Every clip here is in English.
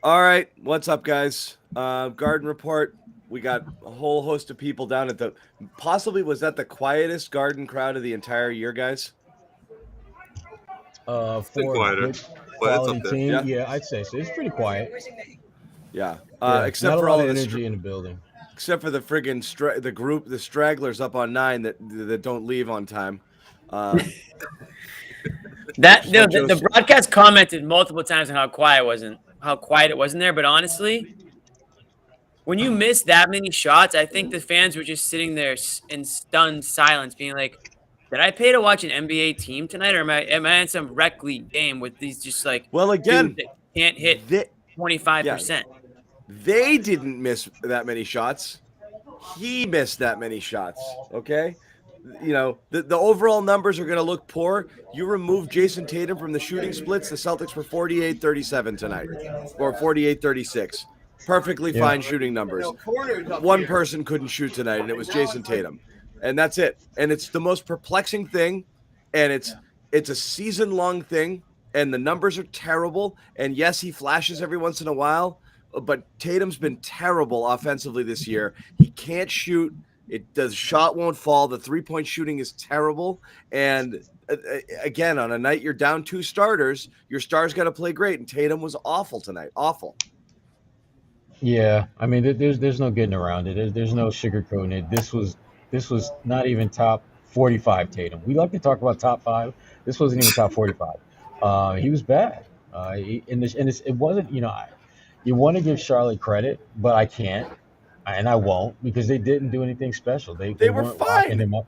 All right, what's up, guys? Garden Report. We got a whole host of people down at the possibly was that the quietest Garden crowd of the entire year, guys? It's been For a quieter, good but it's up quality there. team, Yeah, yeah, I'd say so. It's pretty quiet. yeah. Yeah, Except not a for lot all of of energy in the building. except for the friggin' the group, the stragglers up on 9 that don't leave on time. Um, That just what the Josue. broadcast commented multiple times on how quiet it was in there. But honestly, when you miss that many shots, I think the fans were just sitting there in stunned silence, being like, "Did I pay to watch an NBA team tonight, or am I in some rec league game with these just like Well, dudes again, that can't hit they, yeah, 25%?" they didn't miss that many shots. He missed that many shots. Okay. The overall numbers are going to look poor. You remove Jason Tatum from the shooting splits, the Celtics were 48-37 tonight, or 48-36. Perfectly Yeah. fine shooting numbers. One person couldn't shoot tonight, and it was Jason Tatum. And that's it. And it's the most perplexing thing, and it's a season-long thing, and the numbers are terrible. And yes, he flashes every once in a while, but Tatum's been terrible offensively this year. He can't shoot. The shot won't fall. The 3-point shooting is terrible. And again, on a night you're down 2 starters, your stars got to play great. And Tatum was awful tonight. Awful. Yeah, I mean, there's no getting around it. There's no sugarcoating it. This was not even top 45 Tatum. We like to talk about top five. This wasn't even top 45. He was bad. It wasn't. You want to give Charlotte credit, but I can't, and I won't because they didn't do anything special. They They were weren't locking fine. him up.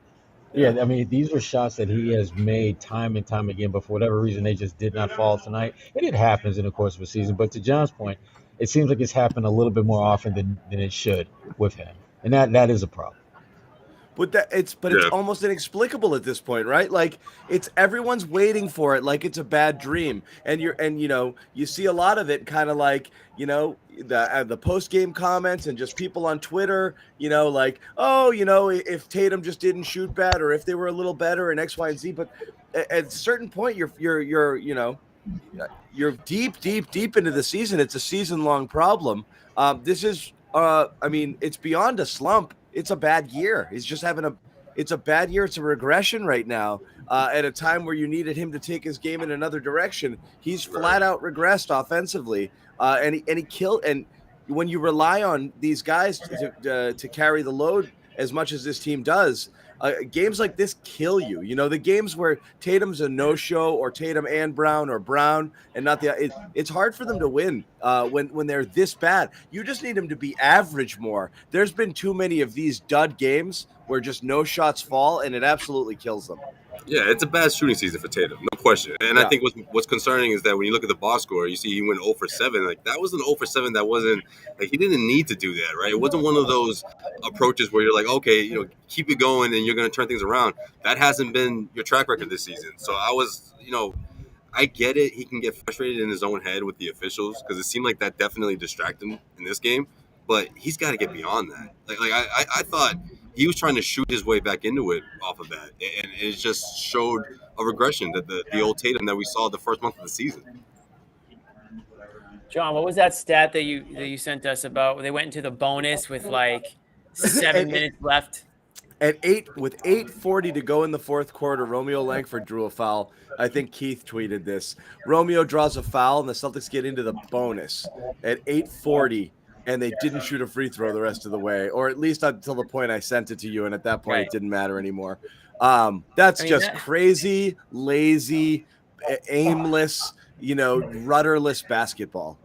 Yeah. Yeah, I mean, these were shots that he has made time and time again, but for whatever reason, they just did not fall tonight. And it happens in the course of a season. But to John's point, it seems like it's happened a little bit more often than it should with him, and that is a problem. But it's Yeah, almost inexplicable at this point, right? Like it's everyone's waiting for it, like it's a bad dream, and you see a lot of it, kind of like the post game comments and just people on Twitter, like if Tatum just didn't shoot bad or if they were a little better and X, Y, and Z, but at a certain point, you're deep, deep, deep into the season. It's a season long problem. This is, I mean, it's beyond a slump. It's a bad year. It's a bad year. It's a regression right now. At a time where you needed him to take his game in another direction, he's right. flat out regressed offensively. And he killed. And when you rely on these guys to carry the load as much as this team does, games like this kill you. The games where Tatum's a no-show, or Tatum and Brown, or Brown and not it's hard for them to win when they're this bad. You just need them to be average more. There's been too many of these dud games where just no shots fall, and it absolutely kills them. Yeah, it's a bad shooting season for Tatum, no question. And I Yeah. think what's concerning is that when you look at the box score, you see he went 0 for 7. Like that was an 0 for 7 that wasn't like he didn't need to do that, right? It wasn't one of those approaches where you're like, okay, keep it going and you're going to turn things around. That hasn't been your track record this season. So I get it. He can get frustrated in his own head with the officials because it seemed like that definitely distracted him in this game. But he's got to get beyond that. I thought he was trying to shoot his way back into it off of that, and it just showed a regression that the old Tatum that we saw the first month of the season. John, what was that stat that you sent us about? They went into the bonus with like 7 And minutes left. with 8:40 to go in the fourth quarter, Romeo Langford drew a foul. I think Keith tweeted this. Romeo draws a foul, and the Celtics get into the bonus at 8:40, and they didn't shoot a free throw the rest of the way, or at least until the point I sent it to you, and at that point, Right. it didn't matter anymore. That's I mean, just crazy, lazy, aimless, rudderless basketball.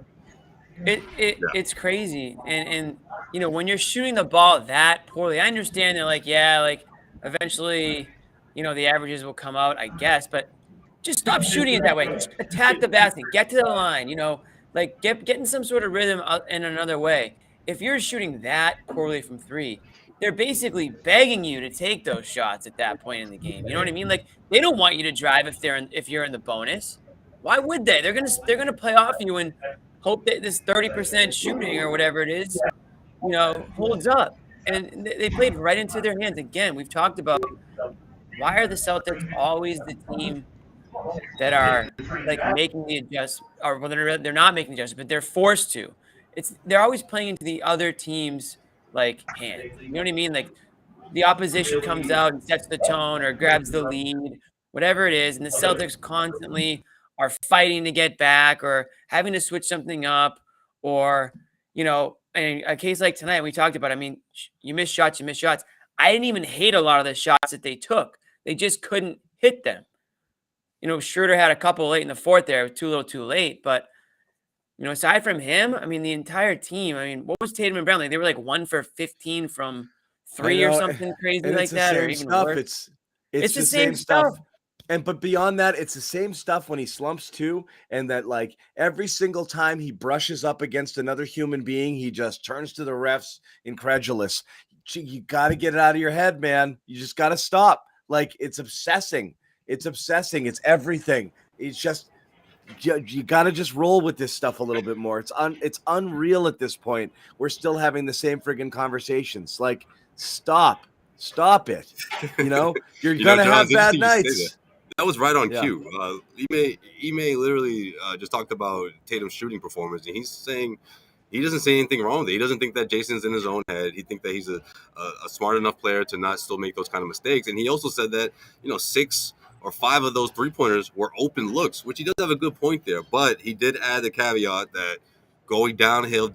it's crazy, and when you're shooting the ball that poorly, I understand they're like, yeah, like eventually, the averages will come out, I guess, but just stop shooting it that way. Just attack the basket, get to the line, like get in some sort of rhythm in another way. If you're shooting that poorly from three, they're basically begging you to take those shots at that point in the game. You know what I mean? Like they don't want you to drive if you're in the bonus. Why would they? They're gonna play off you and hope that this 30% shooting or whatever it is, holds up. And they played right into their hands again. We've talked about why are the Celtics always the team that are like making the adjustment, or well, they're not making the adjustment, but they're forced to. They're always playing into the other team's like hand. You know what I mean? Like the opposition comes out and sets the tone or grabs the lead, whatever it is, and the Celtics constantly are fighting to get back or having to switch something up, or in a case like tonight we talked about. I mean, you miss shots, you miss shots. I didn't even hate a lot of the shots that they took. They just couldn't hit them. Schroder had a couple late in the fourth there, too little, too late. But aside from him, I mean, the entire team. I mean, what was Tatum and Brown? Like, they were like 1 for 15 from three or something crazy like that, or even worse. It's the same stuff. But beyond that, it's the same stuff when he slumps too, and that like every single time he brushes up against another human being, he just turns to the refs incredulous. You got to get it out of your head, man. You just got to stop. Like it's obsessing. It's everything. It's just you got to just roll with this stuff a little bit more. It's unreal at this point. We're still having the same friggin' conversations. Like stop it. You're gonna have bad nights. That was right on cue. Ime literally just talked about Tatum's shooting performance, and he's saying he doesn't say anything wrong with it. He doesn't think that Jason's in his own head. He thinks that he's a smart enough player to not still make those kind of mistakes. And he also said that 6 or 5 of those 3-pointers were open looks, which he does have a good point there. But he did add the caveat that going downhill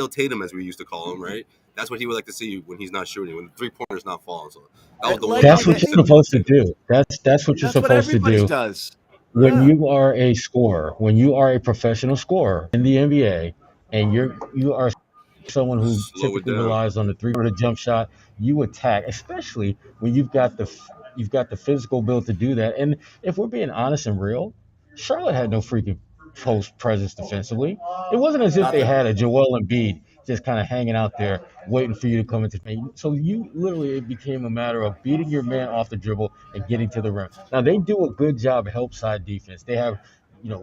Tatum, as we used to call him, right? That's what he would like to see when he's not shooting, when the 3-pointer's not falling. So that's what you're supposed to do. That's what you're supposed to do. Does. When you are a scorer, when you are a professional scorer in the NBA, and you are someone who typically relies on the 3-pointer jump shot, you attack, especially when you've got the physical build to do that. And if we're being honest and real, Charlotte had no freaking post presence defensively. It wasn't as if they had a Joel Embiid just kind of hanging out there waiting for you to come into paint. So it became a matter of beating your man off the dribble and getting to the rim. Now they do a good job of help side defense. They have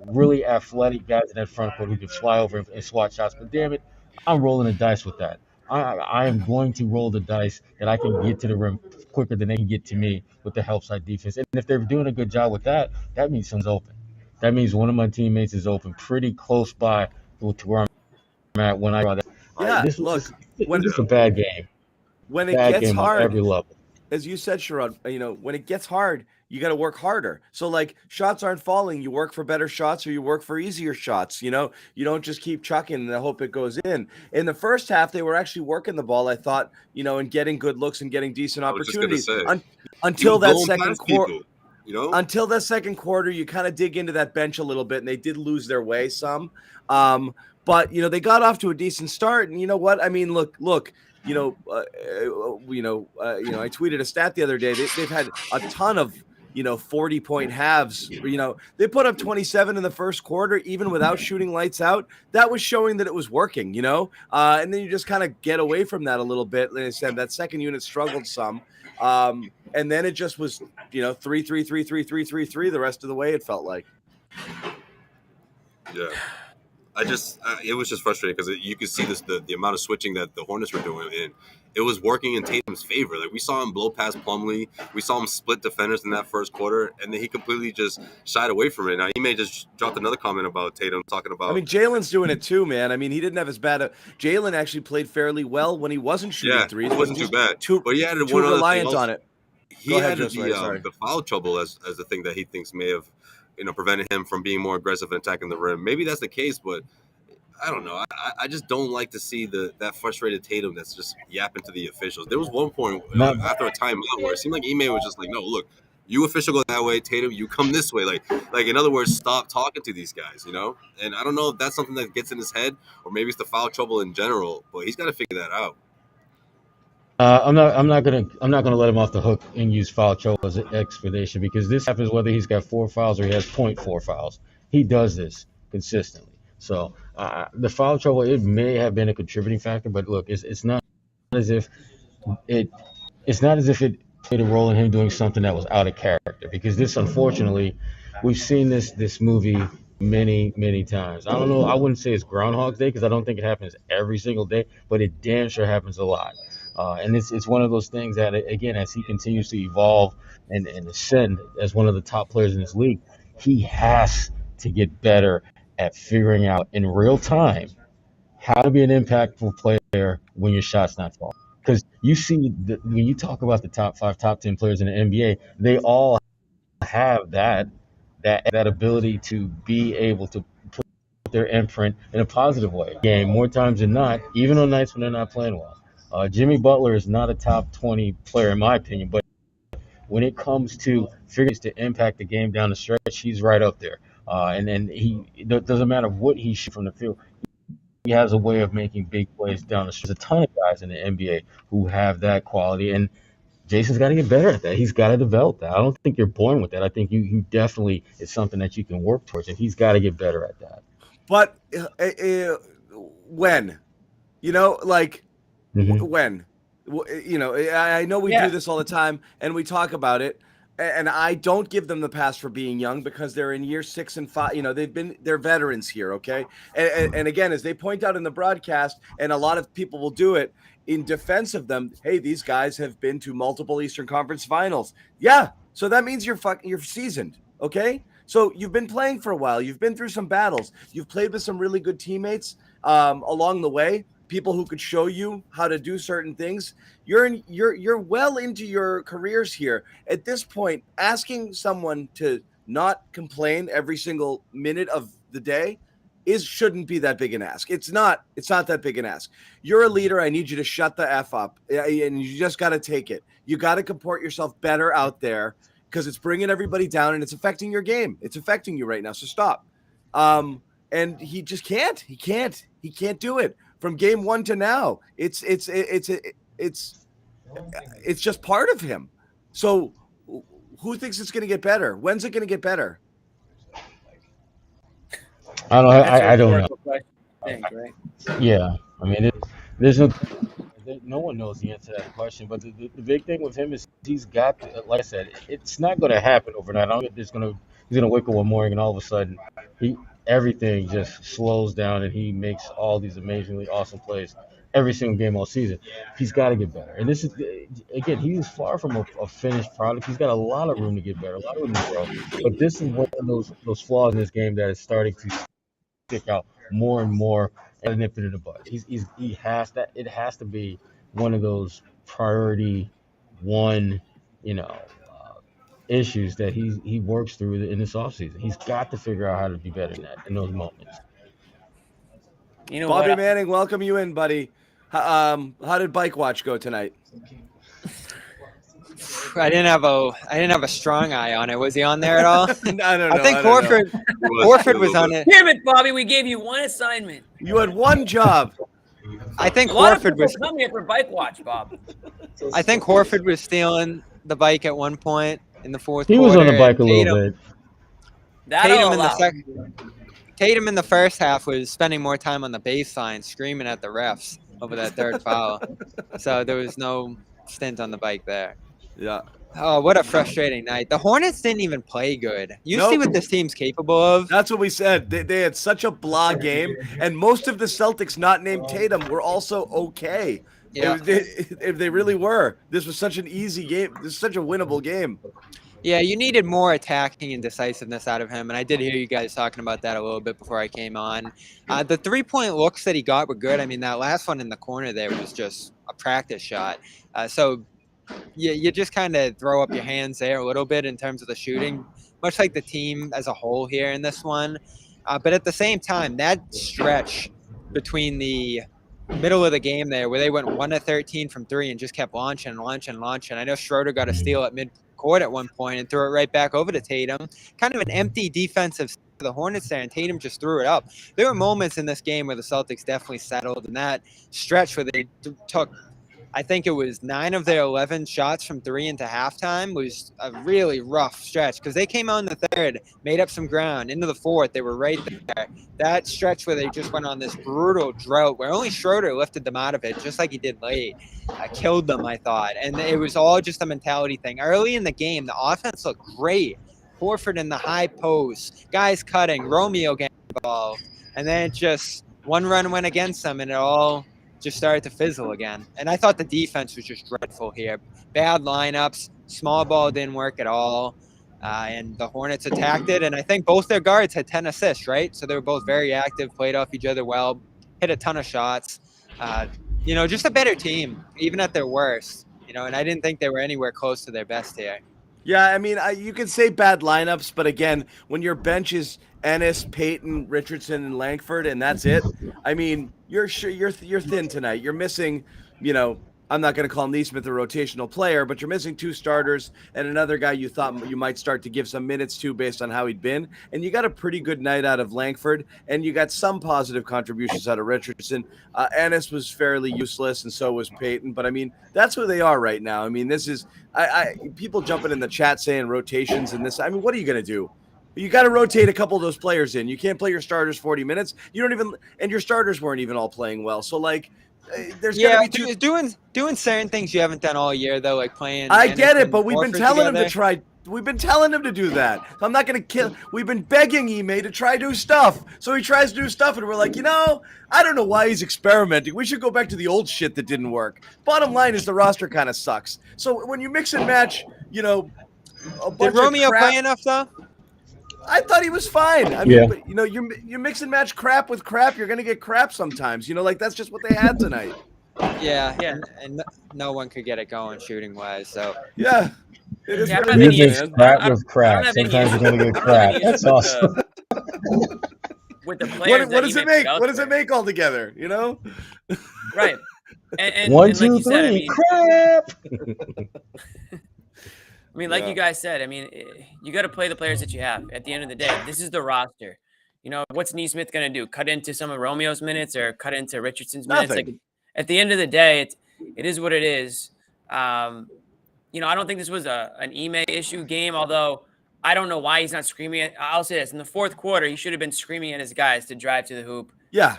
really athletic guys in that front court who can fly over and swat shots. But damn it, I'm rolling the dice with that. I am going to roll the dice that I can get to the rim quicker than they can get to me with the help side defense. And if they're doing a good job with that, that means someone's open. That means one of my teammates is open pretty close by to where I'm at when I draw that. This was a bad game. When it gets hard, on every level. As you said, Sherrod, when it gets hard, you got to work harder. So like shots aren't falling. You work for better shots or you work for easier shots. You don't just keep chucking and hope it goes in. In the first half, they were actually working the ball, I thought, and getting good looks and getting decent opportunities until that second quarter. Until that second quarter, you kind of dig into that bench a little bit, and they did lose their way some. But they got off to a decent start, and you know what? I mean, look. I tweeted a stat the other day. They've had a ton of 40-point halves. They put up 27 in the first quarter, even without shooting lights out. That was showing that it was working. And then you just kind of get away from that a little bit. Like I said, that second unit struggled some. And then it just was, 3-3-3-3-3-3-3 the rest of the way, it felt like. Yeah. It was just frustrating because you could see the amount of switching that the Hornets were doing, and it was working in Tatum's favor. Like we saw him blow past Plumlee, we saw him split defenders in that first quarter, and then he completely just shied away from it. Now he may just dropped another comment about Tatum talking about. I mean, Jalen's doing it too, man. I mean, he didn't have as bad. Jalen actually played fairly well when he wasn't shooting threes. It wasn't too bad. But he added one reliant on it. He added the foul trouble as the thing that he thinks may have prevented him from being more aggressive and attacking the rim. Maybe that's the case, but I don't know. I just don't like to see that frustrated Tatum that's just yapping to the officials. There was one point after a timeout where it seemed like Ime was just like, no, look, you official go that way, Tatum, you come this way. Like in other words, stop talking to these guys, And I don't know if that's something that gets in his head or maybe it's the foul trouble in general, but he's got to figure that out. I'm not gonna let him off the hook and use foul trouble as an explanation because this happens whether he's got 4 fouls or he has 0.4 fouls. He does this consistently. So the foul trouble, it may have been a contributing factor, but look, it's not as if it played a role in him doing something that was out of character. Because this, unfortunately, we've seen this movie many times. I don't know. I wouldn't say it's Groundhog's Day because I don't think it happens every single day, but it damn sure happens a lot. And it's one of those things that, again, as he continues to evolve and ascend as one of the top players in this league, he has to get better at figuring out in real time how to be an impactful player when your shot's not falling. Because you see, when you talk about the top 5, top 10 players in the NBA, they all have that ability to be able to put their imprint in a positive way. Game more times than not, even on nights when they're not playing well. Jimmy Butler is not a top 20 player in my opinion, but when it comes to figures to impact the game down the stretch, he's right up there. And then it doesn't matter what he shoots from the field. He has a way of making big plays down the stretch. There's a ton of guys in the NBA who have that quality, and Jason's got to get better at that. He's got to develop that. I don't think you're born with that. I think you definitely, it's something that you can work towards, and he's got to get better at that. But when, when, I know we do this all the time and we talk about it, and I don't give them the pass for being young because they're in year 6 and 5. They're veterans here. Okay. And again, as they point out in the broadcast, and a lot of people will do it in defense of them. Hey, these guys have been to multiple Eastern Conference finals. Yeah. So that means you're seasoned. Okay. So you've been playing for a while. You've been through some battles. You've played with some really good teammates along the way. People who could show you how to do certain things. You're well into your careers here. At this point, asking someone to not complain every single minute of the day shouldn't be that big an ask. It's not that big an ask. You're a leader. I need you to shut the F up, and you just got to take it. You got to comport yourself better out there because it's bringing everybody down and it's affecting your game. It's affecting you right now. So stop. And he just can't. He can't do it. From game 1 to now, it's just part of him. So who thinks it's going to get better? When's it going to get better? I don't know. Think, right? Yeah, I mean, there's no one knows the answer to that question. But the big thing with him is he's got, like I said, it's not going to happen overnight. I don't think he's going to wake up one morning and all of a sudden everything just slows down and he makes all these amazingly awesome plays every single game all season. He's got to get better. And this is, again, he's far from a finished product. He's got a lot of room to get better, a lot of room to grow. But this is one of those flaws in this game that is starting to stick out more and more and nip it in the bud. He has that. It has to be one of those priority one, issues that he works through in this offseason. He's got to figure out how to be better in those moments. Bobby Manning, welcome you in, buddy. How did Bike Watch go tonight? I didn't have a strong eye on it. Was he on there at all? I don't know. I think Horford was on it. Damn it, Bobby! We gave you one assignment. You had one job. I think a lot Horford was coming here for Bike Watch, Bob. I think Horford was stealing the bike at one point in the fourth quarter. He was on the bike a little bit. Tatum in the first half was spending more time on the baseline screaming at the refs over that third foul. So there was no stint on the bike there. Yeah. Oh, what a frustrating night. The Hornets didn't even play good. You see what this team's capable of? That's what we said. They had such a blah game, and most of the Celtics not named Tatum were also okay. Yeah. If they really were. This was such an easy game. This is such a winnable game. Yeah, you needed more attacking and decisiveness out of him, and I did hear you guys talking about that a little bit before I came on. The three-point looks that he got were good. I mean, that last one in the corner there was just a practice shot. So you just kind of throw up your hands there a little bit in terms of the shooting, much like the team as a whole here in this one. But at the same time, that stretch between the middle of the game there where they went 1-13 from 3 and just kept launching. I know Schroder got a steal at mid-court at one point and threw it right back over to Tatum. Kind of an empty defensive for the Hornets there, and Tatum just threw it up. There were moments in this game where the Celtics definitely settled, and that stretch where they took, I think it was 9 of their 11 shots from 3 into halftime was a really rough stretch because they came out in the third, made up some ground. Into the fourth, they were right there. That stretch where they just went on this brutal drought where only Schroder lifted them out of it, just like he did late, killed them, I thought. And it was all just a mentality thing. Early in the game, the offense looked great. Horford in the high post, guys cutting, Romeo getting involved. And then just one run went against them, and it all just started to fizzle again. And I thought the defense was just dreadful here. Bad lineups, small ball didn't work at all. and the Hornets attacked it. And I think both their guards had 10 assists, right? So they were both very active, played off each other well, hit a ton of shots. Just a better team, even at their worst. And I didn't think they were anywhere close to their best here. Yeah, I mean, you can say bad lineups, but again, when your bench is Ennis, Payton, Richardson, and Langford, and that's it. I mean, you're thin tonight. You're missing, I'm not going to call Nesmith a rotational player, but you're missing 2 starters and another guy you thought you might start to give some minutes to based on how he'd been. And you got a pretty good night out of Langford, and you got some positive contributions out of Richardson. Ennis was fairly useless, and so was Payton. But, I mean, that's who they are right now. I mean, this is people jumping in the chat saying rotations and this. I mean, what are you going to do? You got to rotate a couple of those players in. You can't play your starters 40 minutes. And your starters weren't even all playing well. So, there's doing certain things you haven't done all year though, like playing. I get it, but we've been telling him to try. We've been telling him to do that. I'm not going to kill. We've been begging Ime to try new stuff. So he tries new stuff, and we're like, I don't know why he's experimenting. We should go back to the old shit that didn't work. Bottom line is the roster kind of sucks. So when you mix and match, a bunch Did Romeo of crap, play enough though? I thought he was fine. I mean, but, you mix and match crap with crap. You're going to get crap sometimes. That's just what they had tonight. Yeah. And no one could get it going shooting wise. So yeah, it is. You mix crap with crap. Sometimes you're going to get crap. That's awesome. With the players, what does it make? What does it make altogether? Right. And 1, 2, 3, crap. I mean, like you guys said, I mean, you got to play the players that you have. At the end of the day, this is the roster. What's Nesmith going to do? Cut into some of Romeo's minutes or cut into Richardson's minutes? Nothing. At the end of the day, it is what it is. I don't think this was an Ime issue game, although I don't know why he's not screaming. I'll say this. In the fourth quarter, he should have been screaming at his guys to drive to the hoop. Yeah.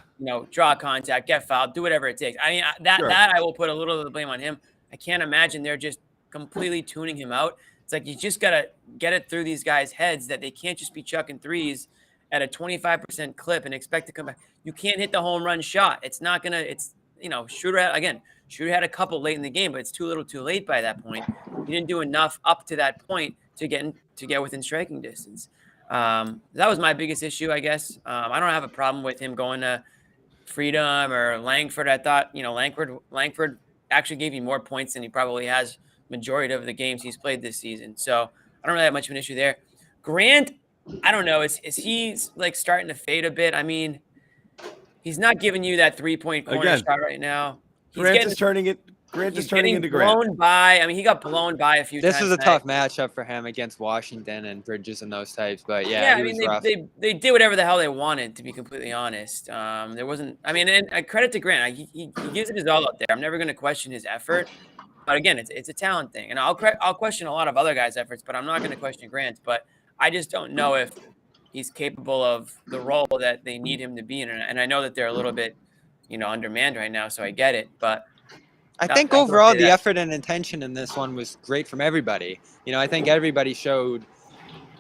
Draw contact, get fouled, do whatever it takes. I mean, that I will put a little of the blame on him. I can't imagine they're just completely tuning him out. It's like you just got to get it through these guys' heads that they can't just be chucking threes at a 25% clip and expect to come back. You can't hit the home run shot. It's not going to – Schroder had a couple late in the game, but it's too little too late by that point. He didn't do enough up to that point to get within striking distance. That was my biggest issue, I guess. I don't have a problem with him going to Freedom or Langford. I thought, Langford actually gave you more points than he probably has majority of the games he's played this season. So I don't really have much of an issue there. Grant, I don't know. Is he starting to fade a bit? I mean, he's not giving you that 3-point corner shot right now. Grant is turning into Grant. Blown by. I mean, he got blown by a few times. This was a tough matchup for him against Washington and Bridges and those types. But I mean, they did whatever the hell they wanted, to be completely honest. There wasn't. I mean, and credit to Grant. He gives it his all out there. I'm never going to question his effort. But again, it's a talent thing, and I'll question a lot of other guys' efforts, but I'm not going to question Grant's. But I just don't know if he's capable of the role that they need him to be in. And I know that they're a little bit, undermanned right now, so I get it. But I think overall the effort and intention in this one was great from everybody. I think everybody showed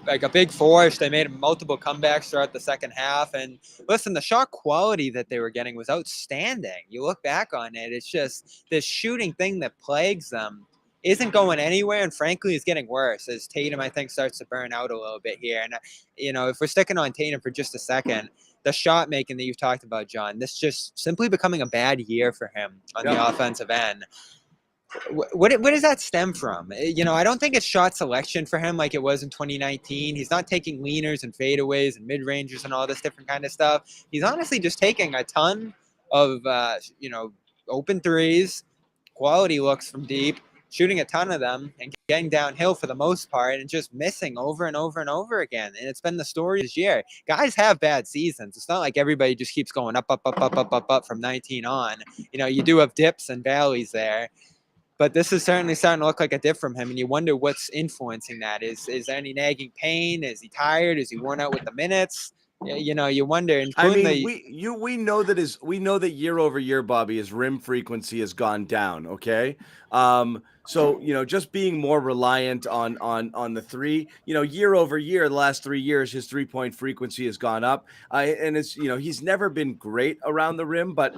a big force. They made multiple comebacks throughout the second half. And listen, the shot quality that they were getting was outstanding. You look back on it, it's just this shooting thing that plagues them isn't going anywhere, and frankly is getting worse as Tatum, I think, starts to burn out a little bit here. And, if we're sticking on Tatum for just a second, the shot making that you've talked about, John, this just simply becoming a bad year for him on the offensive end. What does that stem from? I don't think it's shot selection for him like it was in 2019. He's not taking leaners and fadeaways and mid-rangers and all this different kind of stuff. He's honestly just taking a ton of, open threes, quality looks from deep, shooting a ton of them and getting downhill for the most part and just missing over and over and over again. And it's been the story this year. Guys have bad seasons. It's not like everybody just keeps going up from 19 on. You do have dips and valleys there. But this is certainly starting to look like a dip from him, and you wonder what's influencing that. Is there any nagging pain? Is he tired? Is he worn out with the minutes? You wonder. I mean, we know that year over year, Bobby, his rim frequency has gone down. Okay, so just being more reliant on the three. Year over year, the last 3 years, his 3-point frequency has gone up. And it's he's never been great around the rim, but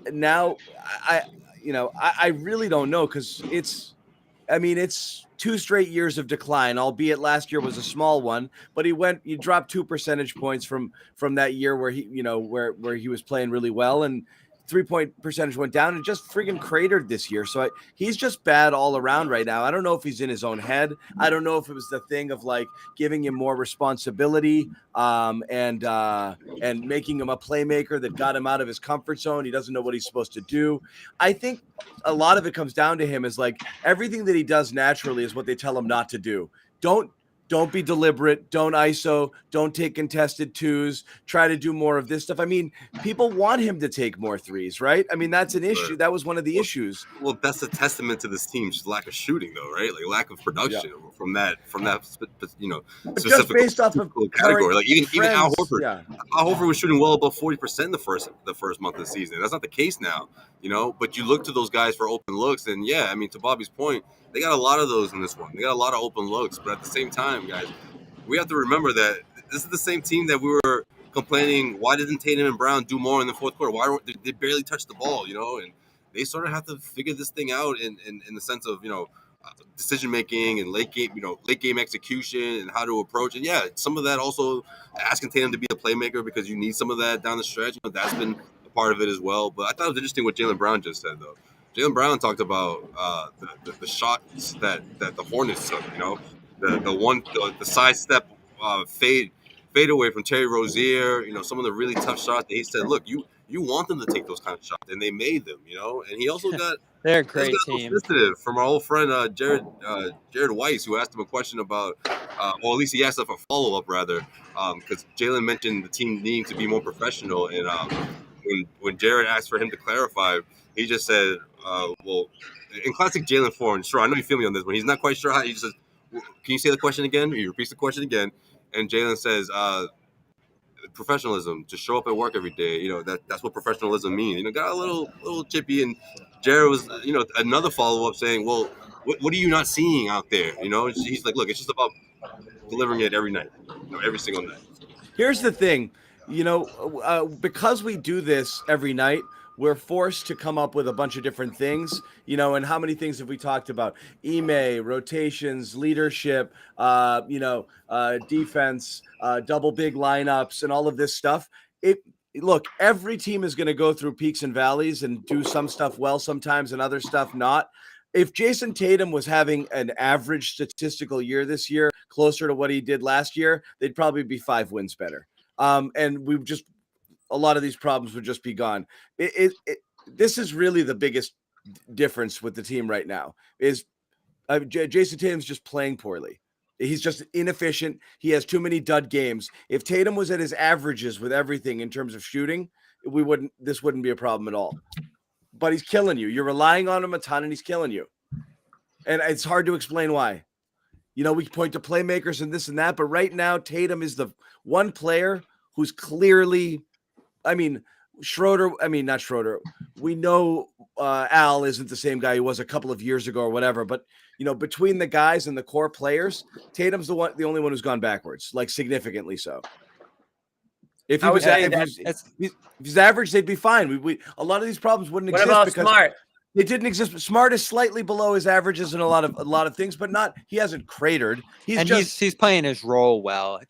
now I really don't know because I mean, it's 2 straight years of decline, albeit last year was a small one, but he dropped 2 percentage points from that year where he, where he was playing really well, and 3-point percentage went down and just friggin' cratered this year. So he's just bad all around right now. I don't know if he's in his own head. I don't know if it was the thing of like giving him more responsibility and making him a playmaker that got him out of his comfort zone. He doesn't know what he's supposed to do. I think a lot of it comes down to him is like everything that he does naturally is what they tell him not to do. Don't be deliberate. Don't ISO. Don't take contested twos. Try to do more of this stuff. I mean, people want him to take more threes, right? I mean, that's an issue. That was one of the issues. Well, that's a testament to this team's lack of shooting, though, right? Like lack of production from that specific just based off of category. Like even Al Horford. Yeah. Al Horford was shooting well above 40% the first month of the season. That's not the case now, But you look to those guys for open looks, and I mean, to Bobby's point, they got a lot of those in this one. They got a lot of open looks, but at the same time, guys, we have to remember that this is the same team that we were complaining, why didn't Tatum and Brown do more in the fourth quarter? Why they barely touched the ball, and they sort of have to figure this thing out in the sense of, decision making and late game execution and how to approach it. Some of that also asking Tatum to be a playmaker because you need some of that down the stretch. That's been a part of it as well. But I thought it was interesting what Jaylen Brown just said, though. Jaylen Brown talked about the shots that the Hornets took. The sidestep fade away from Terry Rozier. Some of the really tough shots. He said, "Look, you want them to take those kind of shots, and they made them." And he also got they're a great team. From our old friend Jared Weiss, who asked him a question about, or at least he asked him a follow up rather, because Jaylen mentioned the team needing to be more professional, and when Jared asked for him to clarify, he just said, well, in classic Jaylen form, sure, I know you feel me on this, but he's not quite sure how. He just says, "Can you say the question again?" He repeats the question again, and Jaylen says, "Professionalism, to show up at work every day. That's what professionalism means." Got a little chippy, and Jared was, another follow up saying, "Well, what are you not seeing out there?" He's like, "Look, it's just about delivering it every night, every single night." Here's the thing, because we do this every night, we're forced to come up with a bunch of different things, and how many things have we talked about? Rotations, leadership, defense, double big lineups, and all of this stuff. Look, every team is going to go through peaks and valleys and do some stuff well sometimes and other stuff not. If Jason Tatum was having an average statistical year this year, closer to what he did last year, they'd probably be 5 wins better. And a lot of these problems would just be gone. This is really the biggest difference with the team right now is Jason Tatum's just playing poorly. He's just inefficient. He has too many dud games. If Tatum was at his averages with everything in terms of shooting, this wouldn't be a problem at all. But he's killing you. You're relying on him a ton and he's killing you. And it's hard to explain why. We point to playmakers and this and that, but right now Tatum is the one player who's clearly, not Schroder. We know Al isn't the same guy he was a couple of years ago or whatever, but between the guys and the core players, Tatum's the only one who's gone backwards, like significantly so. If he was average, they'd be fine. A lot of these problems wouldn't exist. What about Smart? They didn't exist. Smart is slightly below his averages in a lot of things, but not. He hasn't cratered. He's playing his role well.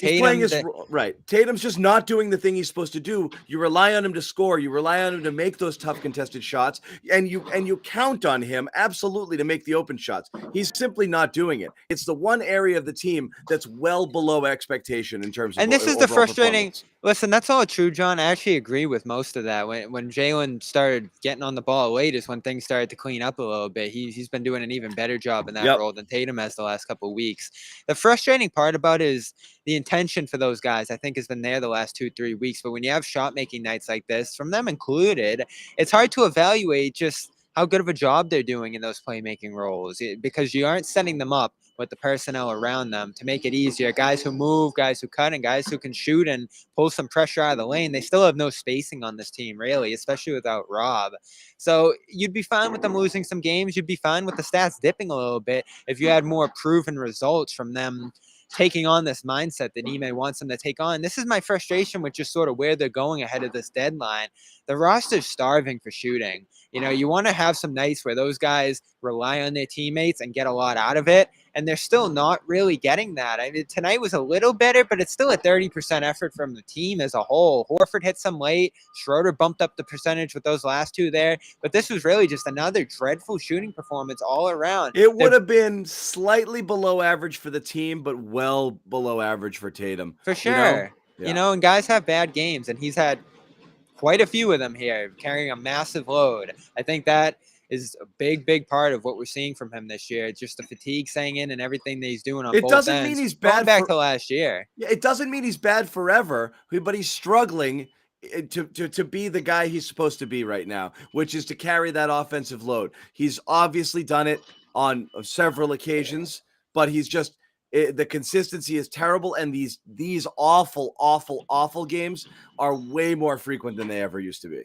Right. Tatum's just not doing the thing he's supposed to do. You rely on him to score. You rely on him to make those tough contested shots, and you count on him absolutely to make the open shots. He's simply not doing it. It's the one area of the team that's well below expectation in terms of. And this is the frustrating. Listen, that's all true, John. I actually agree with most of that. When Jaylen started getting on the ball late is when things started to clean up a little bit. He's been doing an even better job in that role than Tatum has the last couple of weeks. The frustrating part about it is the intention for those guys, I think, has been there the last 2-3 weeks. But when you have shot-making nights like this, from them included, it's hard to evaluate just how good of a job they're doing in those playmaking roles because you aren't setting them up with the personnel around them to make it easier. Guys who move, guys who cut, and guys who can shoot and pull some pressure out of the lane. They still have no spacing on this team, really, especially without Rob. So you'd be fine with them losing some games. You'd be fine with the stats dipping a little bit if you had more proven results from them taking on this mindset that Ime wants them to take on. This is my frustration with just sort of where they're going ahead of this deadline. The roster's starving for shooting. You want to have some nights where those guys rely on their teammates and get a lot out of it. And they're still not really getting that. I mean, tonight was a little better, but it's still a 30% effort from the team as a whole. Horford hit some late. Schroder bumped up the percentage with those last two there. But this was really just another dreadful shooting performance all around. It would have been slightly below average for the team, but well below average for Tatum. For sure. You know? And guys have bad games, and he's had quite a few of them here, carrying a massive load. I think that is a big part of what we're seeing from him this year. Just the fatigue setting in and everything that he's doing on both ends. It doesn't mean he's bad. Going back to last year. Yeah, it doesn't mean he's bad forever, but he's struggling to be the guy he's supposed to be right now, which is to carry that offensive load. He's obviously done it on several occasions, but he's just the consistency is terrible, and these awful games are way more frequent than they ever used to be.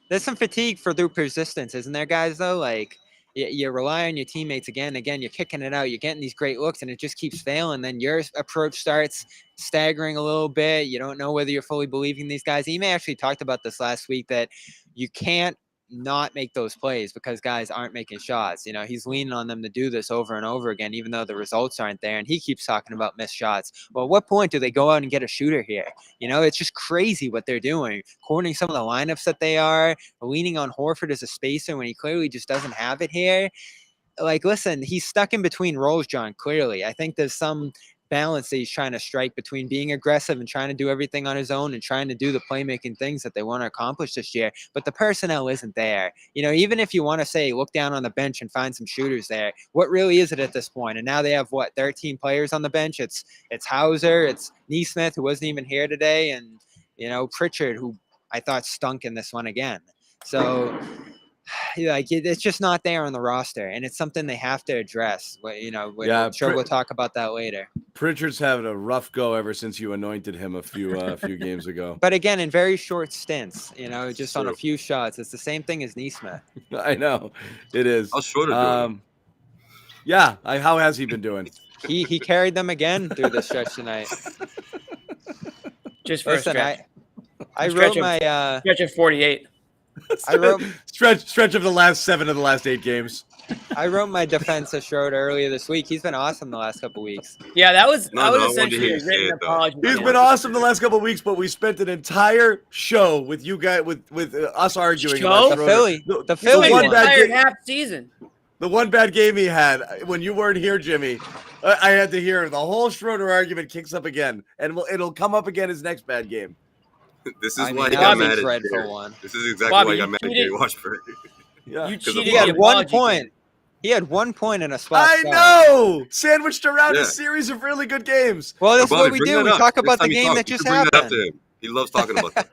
There's some fatigue through persistence, isn't there, guys, though? Like, you rely on your teammates again, you're kicking it out, you're getting these great looks, and it just keeps failing. Then your approach starts staggering a little bit. You don't know whether you're fully believing these guys. Ime actually talked about this last week, that you can't not make those plays because guys aren't making shots. He's leaning on them to do this over and over again, even though the results aren't there. And he keeps talking about missed shots. Well, at what point do they go out and get a shooter here? It's just crazy what they're doing. According to some of the lineups that they are, leaning on Horford as a spacer when he clearly just doesn't have it here. Like, listen, he's stuck in between roles, John, clearly. I think there's some balance that he's trying to strike between being aggressive and trying to do everything on his own and trying to do the playmaking things that they want to accomplish this year. But the personnel isn't there. Even if you want to say, look down on the bench and find some shooters there, what really is it at this point? And now they have 13 players on the bench. It's Hauser, it's Nesmith, who wasn't even here today, and Pritchard, who I thought stunk in this one again. So it's just not there on the roster, and it's something they have to address. I'm sure we'll talk about that later. Pritchard's having a rough go ever since you anointed him a few games ago. But again, in very short stints, just on a few shots. It's the same thing as Nesmith. I know it is. How's Schroder doing? Yeah, how has he been doing? He carried them again through the stretch tonight. Just for a stretch. I wrote my stretch of 48. I wrote stretch of the last 7 of the last 8 games. I wrote my defense of Schroder earlier this week. He's been awesome the last couple of weeks. Yeah, that was essentially a written apology. He's been awesome the last couple of weeks, but we spent an entire show with you guys with us arguing about Schroder. The Philly one bad half season. The one bad game he had when you weren't here, Jimmy. I had to hear the whole Schroder argument kicks up again, and it'll come up again his next bad game. This is why he got mad at dreadful one. This is exactly why he got mad at Gary Washburn. Yeah, you cheated. He had 1 point. He had 1 point in a spot. I know, sandwiched around a series of really good games. Well, that's what we do. We talk about the game that just happened. He loves talking about that.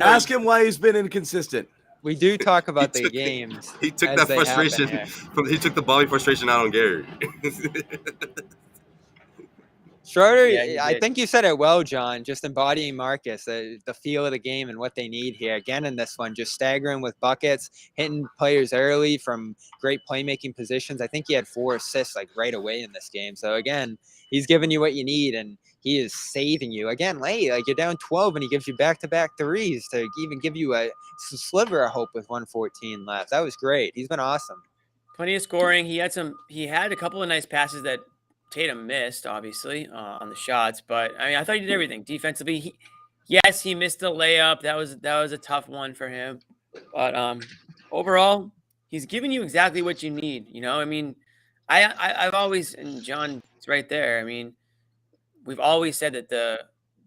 Ask him why he's been inconsistent. We do talk about the games. He took that frustration he took the Bobby frustration out on Gary. Schroder, I think you said it well, John, just embodying Marcus, the feel of the game and what they need here. Again, in this one, just staggering with buckets, hitting players early from great playmaking positions. I think he had 4 assists right away in this game. So, again, he's giving you what you need, and he is saving you. Again, late, you're down 12, and he gives you back-to-back threes to even give you a sliver of hope with 1:14 left. That was great. He's been awesome. Plenty of scoring. He had a couple of nice passes that Tatum missed, obviously, on the shots, but I thought he did everything defensively. He missed the layup. That was a tough one for him, but overall, he's giving you exactly what you need. I've always, and John's right there. We've always said that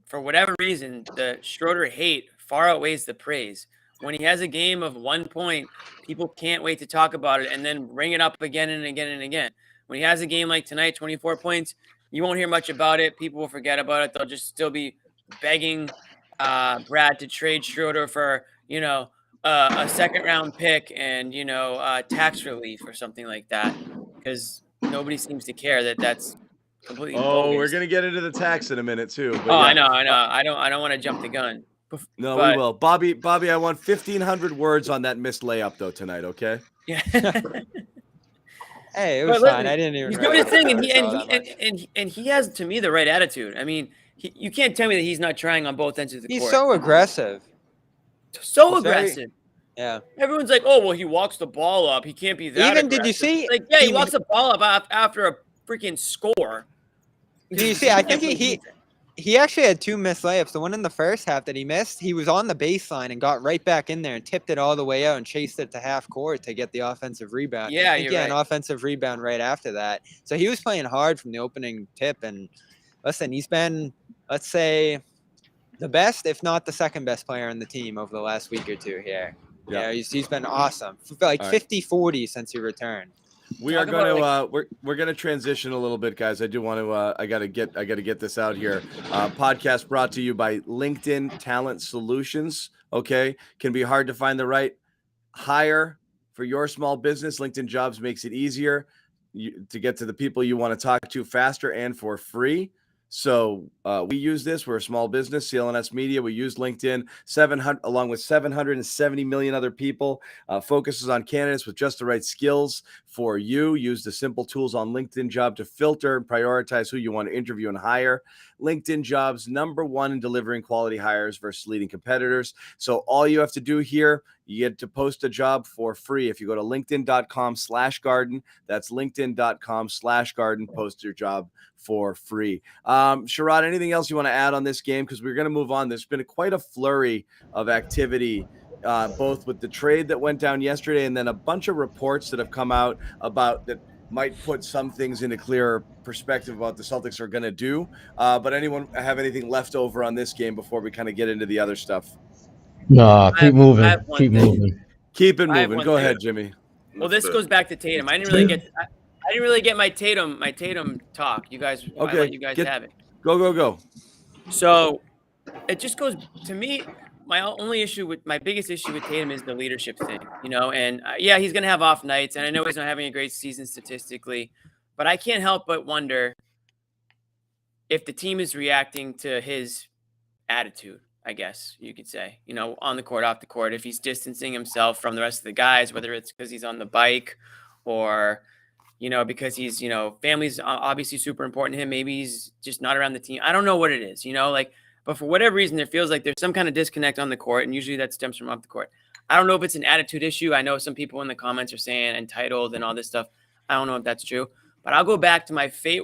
for whatever reason, the Schroder hate far outweighs the praise. When he has a game of 1 point, people can't wait to talk about it and then bring it up again and again and again. When he has a game like tonight, 24 points, you won't hear much about it. People will forget about it. They'll just still be begging Brad to trade Schroder for, a second-round pick and, tax relief or something like that, because nobody seems to care that that's completely bogus. We're going to get into the tax in a minute, too. Yeah. I know. I don't want to jump the gun. No, we will. Bobby, I want 1,500 words on that missed layup, though, tonight, okay? Yeah. Hey, it was fine. I didn't even. He's doing his thing, and he has, to me, the right attitude. You can't tell me that he's not trying on both ends of the court. He's so aggressive. So aggressive. Yeah. Everyone's like, oh, well, he walks the ball up. He can't be that Even did you aggressive. see? Like, yeah, he walks the ball up after a freaking score. Do you see? I think he actually had 2 missed layups. The one in the first half that he missed, he was on the baseline and got right back in there and tipped it all the way out and chased it to half court to get the offensive rebound. Yeah, you're right. An offensive rebound right after that. So he was playing hard from the opening tip. And listen, he's been, let's say, the best, if not the second best player on the team over the last week or two here. Yeah, he's been awesome. Like 50-40 since he returned. We are going to we're going to transition a little bit, guys. I do want to I got to get this out here. Podcast brought to you by LinkedIn Talent Solutions. Okay, can be hard to find the right hire for your small business. LinkedIn Jobs makes it easier to get to the people you want to talk to faster and for free. So we use this. We're a small business, CLNS Media. We use LinkedIn, 700 along with 770 million other people. Focuses on candidates with just the right skills for you. Use the simple tools on LinkedIn Job to filter and prioritize who you want to interview and hire. LinkedIn Jobs #1 in delivering quality hires versus leading competitors. So all you have to do here, you get to post a job for free. If you go to linkedin.com/garden, that's linkedin.com/garden, post your job for free. Sherrod, anything else you want to add on this game? Because we're going to move on. There's been quite a flurry of activity, both with the trade that went down yesterday and then a bunch of reports that have come out about that might put some things into clearer perspective about the Celtics are going to do. But anyone have anything left over on this game before we kind of get into the other stuff? No, keep moving. Keep moving. Keep it moving. Go ahead, Jimmy. Well, this goes back to Tatum. I didn't really get my Tatum talk. You guys, okay. I let you guys have it. Go. So it just goes to me. My biggest issue with Tatum is the leadership thing, and yeah, he's going to have off nights. And I know he's not having a great season statistically, but I can't help but wonder if the team is reacting to his attitude, I guess you could say, on the court, off the court, if he's distancing himself from the rest of the guys, whether it's because he's on the bike or, because he's, family's obviously super important to him. Maybe he's just not around the team. I don't know what it is, but for whatever reason, it feels like there's some kind of disconnect on the court. And usually that stems from off the court. I don't know if it's an attitude issue. I know some people in the comments are saying entitled and all this stuff. I don't know if that's true, but I'll go back to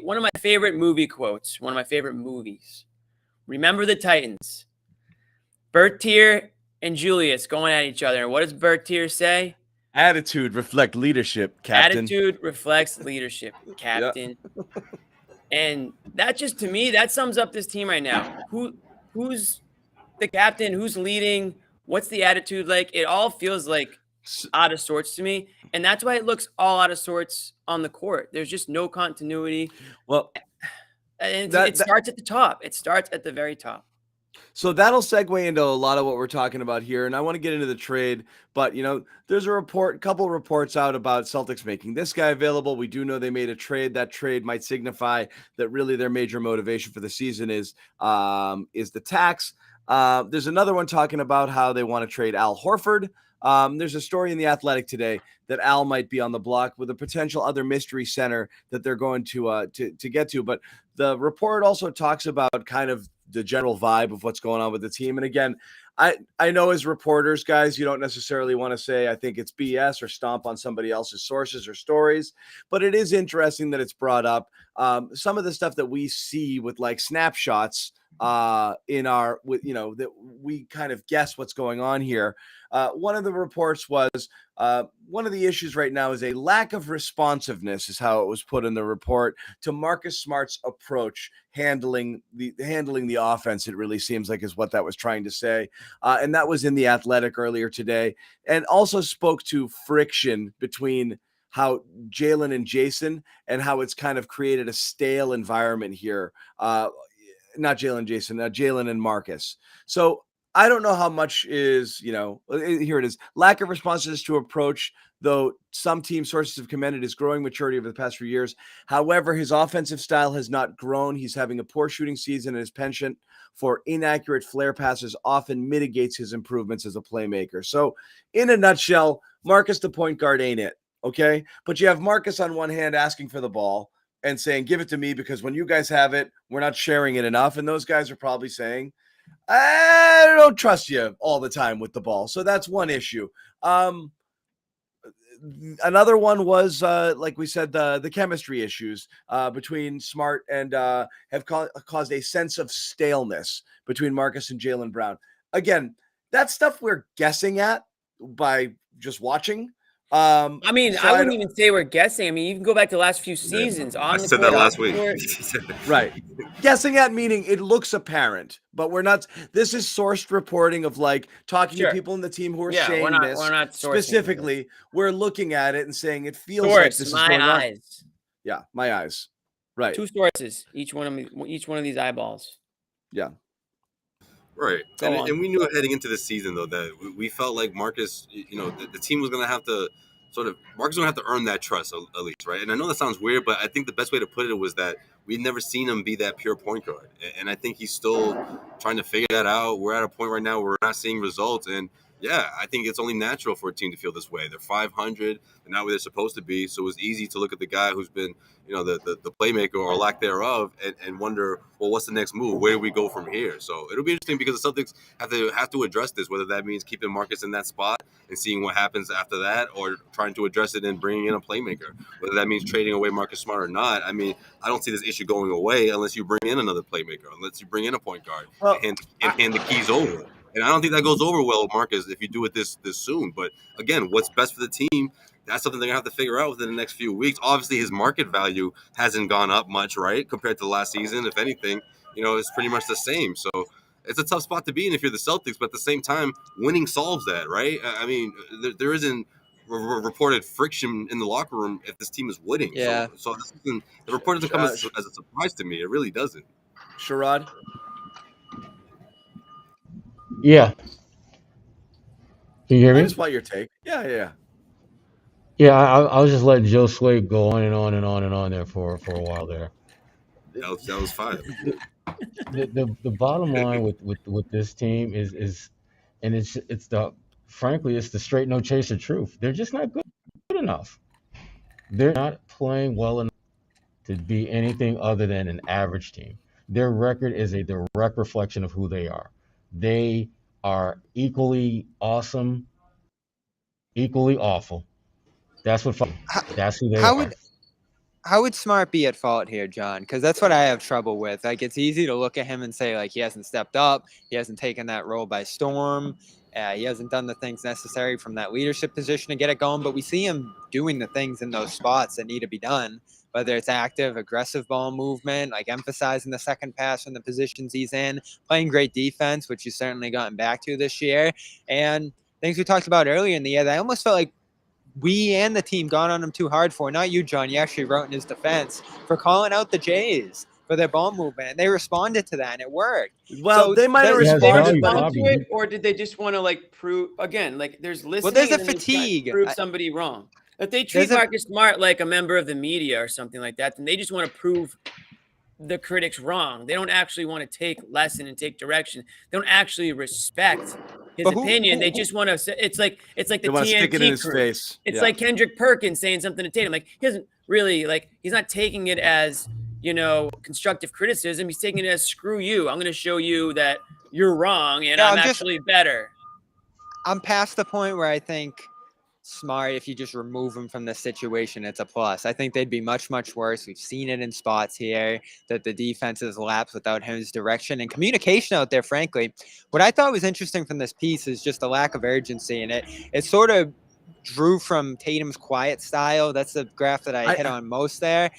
one of my favorite movie quotes, one of my favorite movies. Remember the Titans. Bertier and Julius going at each other. And what does Bertier say? Attitude reflects leadership, Captain. Attitude reflects leadership, Captain. Yeah. And that just, to me, that sums up this team right now. Who's the captain? Who's leading? What's the attitude like? It all feels like out of sorts to me. And that's why it looks all out of sorts on the court. There's just no continuity. Well, and it starts at the top. It starts at the very top. So that'll segue into a lot of what we're talking about here. And I want to get into the trade, but there's a couple reports out about Celtics making this guy available. We do know they made a trade. That trade might signify that really their major motivation for the season is the tax. There's another one talking about how they want to trade Al Horford. There's a story in The Athletic today that Al might be on the block with a potential other mystery center that they're going to get to. But the report also talks about kind of the general vibe of what's going on with the team. And again, I know as reporters, guys, you don't necessarily want to say, I think it's BS or stomp on somebody else's sources or stories, but it is interesting that it's brought up. Some of the stuff that we see with like snapshots that we kind of guess what's going on here. One of the reports was one of the issues right now is a lack of responsiveness, is how it was put in the report, to Marcus Smart's approach handling the offense. It really seems like is what that was trying to say. And that was in The Athletic earlier today, and also spoke to friction between how Jalen and Jason, and how it's kind of created a stale environment here. Not Jalen, Jason, Jalen and Marcus. So I don't know how much is, here it is. Lack of responses to approach, though some team sources have commended his growing maturity over the past few years. However, his offensive style has not grown. He's having a poor shooting season, and his penchant for inaccurate flare passes often mitigates his improvements as a playmaker. So in a nutshell, Marcus, the point guard, ain't it. Okay. But you have Marcus on one hand asking for the ball and saying, give it to me, because when you guys have it, we're not sharing it enough. And those guys are probably saying, I don't trust you all the time with the ball. So that's one issue. Another one was, like we said, the chemistry issues between Smart and have caused a sense of staleness between Marcus and Jaylen Brown. Again, that's stuff we're guessing at by just watching. I wouldn't even say we're guessing. I mean, you can go back to the last few seasons. I said that last week. Right. Guessing at meaning it looks apparent, but we're not. This is sourced reporting of like talking to people in the team who are saying we're not specifically. We're looking at it and saying it feels like this is going on. Eyes. Yeah, my eyes. Right. 2 sources. Each one of these eyeballs. Yeah. Right. And we knew heading into the season, though, that we felt like Marcus, the team was going to have to Marcus was going to have to earn that trust at least, right? And I know that sounds weird, but I think the best way to put it was that we'd never seen him be that pure point guard. And I think he's still trying to figure that out. We're at a point right now where we're not seeing results. And yeah, I think it's only natural for a team to feel this way. They're 500. They're not where they're supposed to be. So it's easy to look at the guy who's been, the playmaker or lack thereof and wonder, well, what's the next move? Where do we go from here? So it'll be interesting because the Celtics have to address this, whether that means keeping Marcus in that spot and seeing what happens after that, or trying to address it and bringing in a playmaker, whether that means trading away Marcus Smart or not. I mean, I don't see this issue going away unless you bring in another playmaker, unless you bring in a point guard and hand the keys over. And I don't think that goes over well with Marcus if you do it this soon. But again, what's best for the team, that's something they're going to have to figure out within the next few weeks. Obviously, his market value hasn't gone up much, right, compared to last season. If anything, it's pretty much the same. So it's a tough spot to be in if you're the Celtics. But at the same time, winning solves that, right? I mean, there isn't reported friction in the locker room if this team is winning. Yeah. So the report doesn't come as a surprise to me. It really doesn't. Sherrod? Yeah. Can you hear me? I just want your take. Yeah. Yeah, I was just letting Josue go on and on and on and on there for a while there. That was fine. The bottom line with this team is and it's the straight no chaser truth. They're just not good enough. They're not playing well enough to be anything other than an average team. Their record is a direct reflection of who they are. They are equally awesome, equally awful. That's who they are. How would Smart be at fault here, John? Because that's what I have trouble with. Like, it's easy to look at him and say, like, he hasn't stepped up. He hasn't taken that role by storm. He hasn't done the things necessary from that leadership position to get it going. But we see him doing the things in those spots that need to be done, whether it's active, aggressive ball movement, like emphasizing the second pass in the positions he's in, playing great defense, which he's certainly gotten back to this year. And things we talked about earlier in the year that I almost felt like we and the team got on him too hard for. Not you, John. You actually wrote in his defense for calling out the Jays for their ball movement. And they responded to that, and it worked. Well, so they might have responded to it, or did they just want to like prove again? Like there's listening. Well, there's a fatigue. Prove somebody wrong. If they treat Marcus Smart like a member of the media or something like that, then they just want to prove the critics wrong. They don't actually want to take lesson and take direction. They don't actually respect his opinion. They just want to. It's like the TNT stick it in his crew. face. It's like Kendrick Perkins saying something to Tatum. Like he doesn't really he's not taking it as constructive criticism. He's taking it as screw you. I'm going to show you that you're wrong and I'm actually better. I'm past the point where I think Smart, if you just remove him from the situation, it's a plus. I think they'd be much, much worse. We've seen it in spots here that the defense has lapsed without his direction and communication out there, frankly. What I thought was interesting from this piece is just the lack of urgency in it. It sort of drew from Tatum's quiet style. That's the graph that I hit on most there.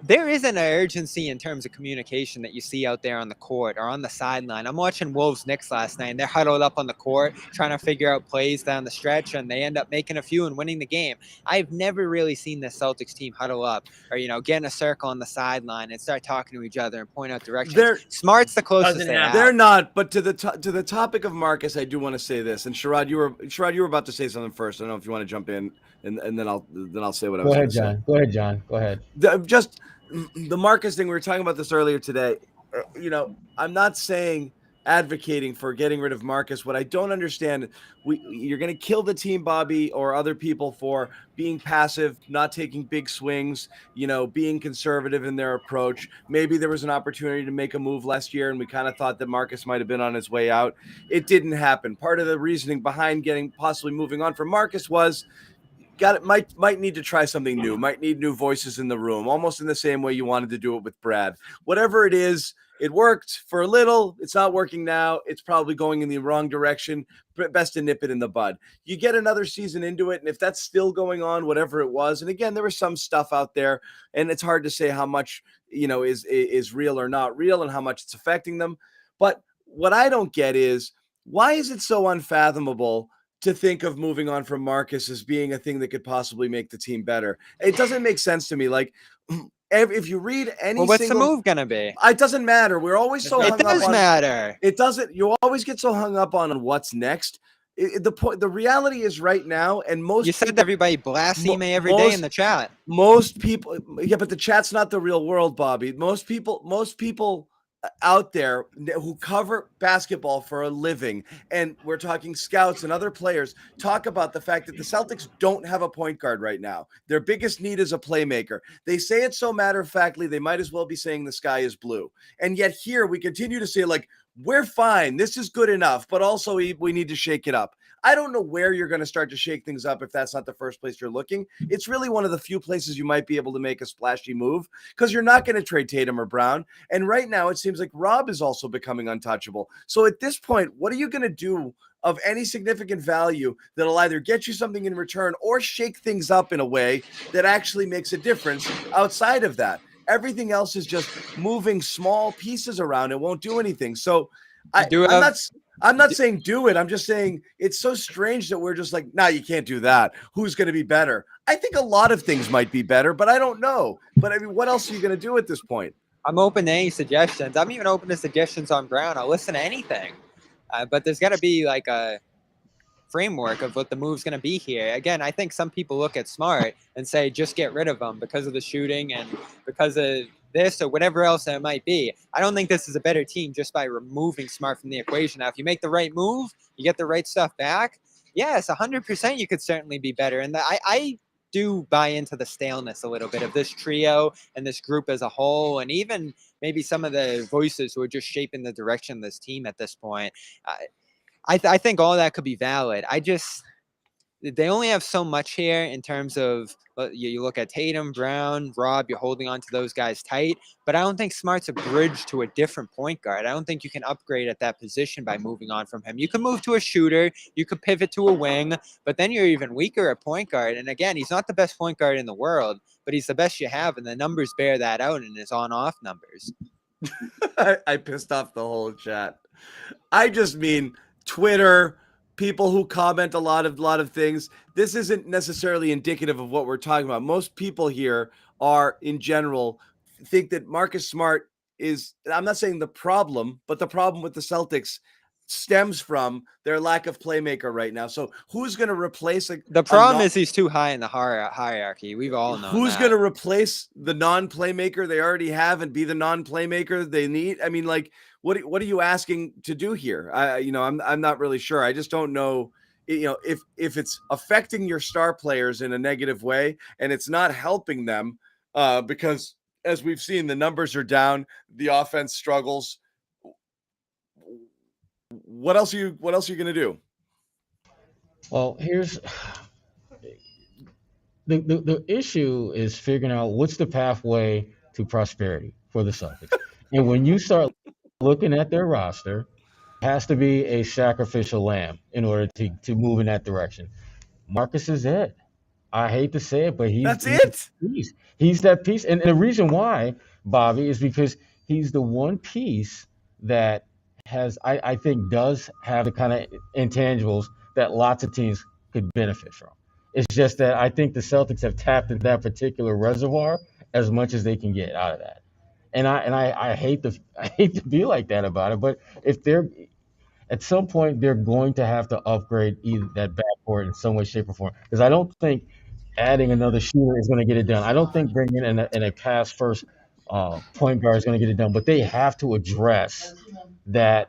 There isn't an urgency in terms of communication that you see out there on the court or on the sideline. I'm watching Wolves-Knicks last night, and they're huddled up on the court trying to figure out plays down the stretch, and they end up making a few and winning the game. I've never really seen the Celtics team huddle up or, get in a circle on the sideline and start talking to each other and point out directions. Smart's the closest they have. They're not, but to the topic of Marcus, I do want to say this. And Sherrod, you were about to say something first. I don't know if you want to jump in, and then I'll say what I was going to say. Go ahead, John. Go ahead. Just the Marcus thing, we were talking about this earlier today. I'm not saying advocating for getting rid of Marcus. What I don't understand, you're going to kill the team, Bobby, or other people for being passive, not taking big swings, being conservative in their approach. Maybe there was an opportunity to make a move last year, and we kind of thought that Marcus might have been on his way out. It didn't happen. Part of the reasoning behind possibly moving on from Marcus was might need to try something new, might need new voices in the room, almost in the same way you wanted to do it with Brad. Whatever it is, it worked for a little. It's not working now. It's probably going in the wrong direction. Best to nip it in the bud. You get another season into it, and if that's still going on, whatever it was, and again, there was some stuff out there, and it's hard to say how much is real or not real, and how much it's affecting them. But what I don't get is, why is it so unfathomable to think of moving on from Marcus as being a thing that could possibly make the team better? It doesn't make sense to me. Like, if you read any what's the move going to be? It doesn't matter. We're always so hung up on... It does matter. It doesn't. You always get so hung up on what's next. The reality is right now, and most... You said everybody blaspheme me every day in the chat. Most people... Yeah, but the chat's not the real world, Bobby. Most people out there who cover basketball for a living, and we're talking scouts and other players, talk about the fact that the Celtics don't have a point guard right now. Their biggest need is a playmaker. They say it so matter-of-factly, they might as well be saying the sky is blue. And yet here we continue to say, like, we're fine, this is good enough, but also we need to shake it up. I don't know where you're going to start to shake things up if that's not the first place you're looking. It's really one of the few places you might be able to make a splashy move, because you're not going to trade Tatum or Brown. And right now it seems like Rob is also becoming untouchable. So at this point, what are you going to do of any significant value that'll either get you something in return or shake things up in a way that actually makes a difference outside of that? Everything else is just moving small pieces around. It won't do anything. So I'm not saying do it. I'm just saying it's so strange that we're just like, nah, you can't do that. Who's going to be better? I think a lot of things might be better, but I don't know. But I mean, what else are you going to do at this point? I'm open to any suggestions. I'm even open to suggestions on Brown. I'll listen to anything. But there's got to be like a framework of what the move's going to be here. Again, I think some people look at Smart and say, just get rid of him because of the shooting and because of this or whatever else that it might be. I don't think this is a better team just by removing Smart from the equation. Now, if you make the right move, you get the right stuff back. Yes, 100% you could certainly be better. And I do buy into the staleness a little bit of this trio and this group as a whole, and even maybe some of the voices who are just shaping the direction of this team at this point. I think all that could be valid. They only have so much here in terms of, you look at Tatum, Brown, Rob, you're holding on to those guys tight, but I don't think Smart's a bridge to a different point guard. I don't think you can upgrade at that position by moving on from him. You can move to a shooter, you could pivot to a wing, but then you're even weaker at point guard. And again, he's not the best point guard in the world, but he's the best you have, and the numbers bear that out in his on-off numbers. I pissed off the whole chat. I just mean Twitter, people who comment a lot of things. This isn't necessarily indicative of what we're talking about. Most people here are, in general, think that Marcus Smart is, I'm not saying the problem, but the problem with the Celtics stems from their lack of playmaker right now. So who's going to replace the problem is he's too high in the hierarchy. We've all known who's going to replace the non-playmaker they already have and be the non-playmaker they need. I mean, like, what are you asking to do here? I'm not really sure. I just don't know, if it's affecting your star players in a negative way and it's not helping them, because as we've seen, the numbers are down, the offense struggles. What else are you going to do? Well, here's the issue is figuring out what's the pathway to prosperity for the Celtics. And when you start looking at their roster, it has to be a sacrificial lamb in order to move in that direction. Marcus is it. I hate to say it, but he's that piece. He's that piece. And the reason why, Bobby, is because he's the one piece that has, I think, does have the kind of intangibles that lots of teams could benefit from. It's just that I think the Celtics have tapped into that particular reservoir as much as they can get out of that. And I hate to be like that about it, but if they're at some point they're going to have to upgrade either that backcourt in some way, shape, or form. Because I don't think adding another shooter is going to get it done. I don't think bringing in a pass first point guard is going to get it done. But they have to address that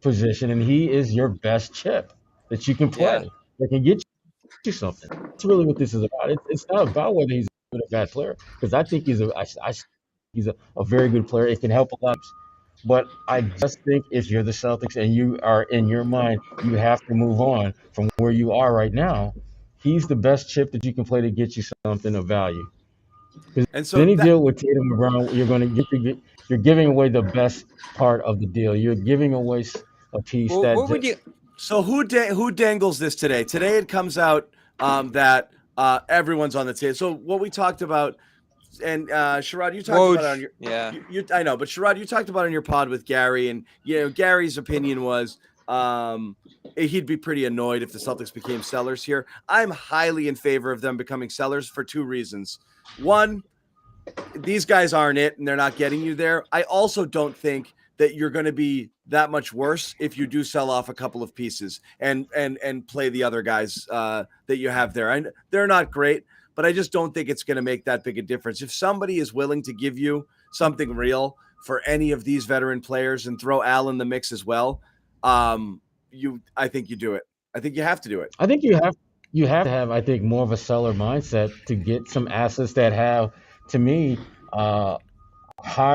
position, and he is your best chip that you can play that can get you something. That's really what this is about. It's not about whether he's a good or bad player, because I think he's a very good player. It can help a lot. But I just think if you're the Celtics and you are in your mind, you have to move on from where you are right now. He's the best chip that you can play to get you something of value. And so Any deal with Tatum and Brown, you're giving away the best part of the deal. You're giving away a piece What would you? So who dangles this today? Today it comes out that everyone's on the table. So what we talked about, and Sherrod, you talked about it on your I know, but Sherrod, you talked about it on your pod with Gary, and Gary's opinion was he'd be pretty annoyed if the Celtics became sellers here. I'm highly in favor of them becoming sellers for two reasons. One, these guys aren't it, and they're not getting you there. I also don't think that you're going to be that much worse if you do sell off a couple of pieces and play the other guys that you have there. And they're not great, but I just don't think it's going to make that big a difference. If somebody is willing to give you something real for any of these veteran players and throw Al in the mix as well, I think you do it. I think you have to do it. I think you have to have, I think, more of a seller mindset to get some assets that have, to me, higher.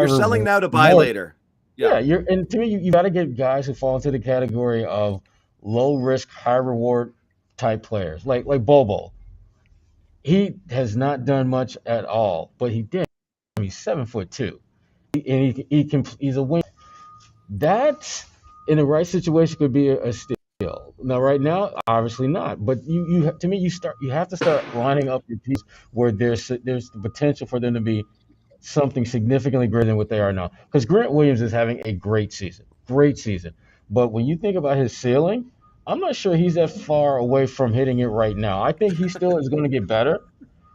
You're selling now to buy later. Yeah, and to me, you got to get guys who fall into the category of low risk, high reward type players, like Bobo. He has not done much at all, but he did. He's 7'2", and he's a wing. That in the right situation could be a steal. Now, right now, obviously not. But you have to start lining up your pieces where there's the potential for them to be something significantly greater than what they are now. Because Grant Williams is having a great season. But when you think about his ceiling, I'm not sure he's that far away from hitting it right now. I think he still is going to get better.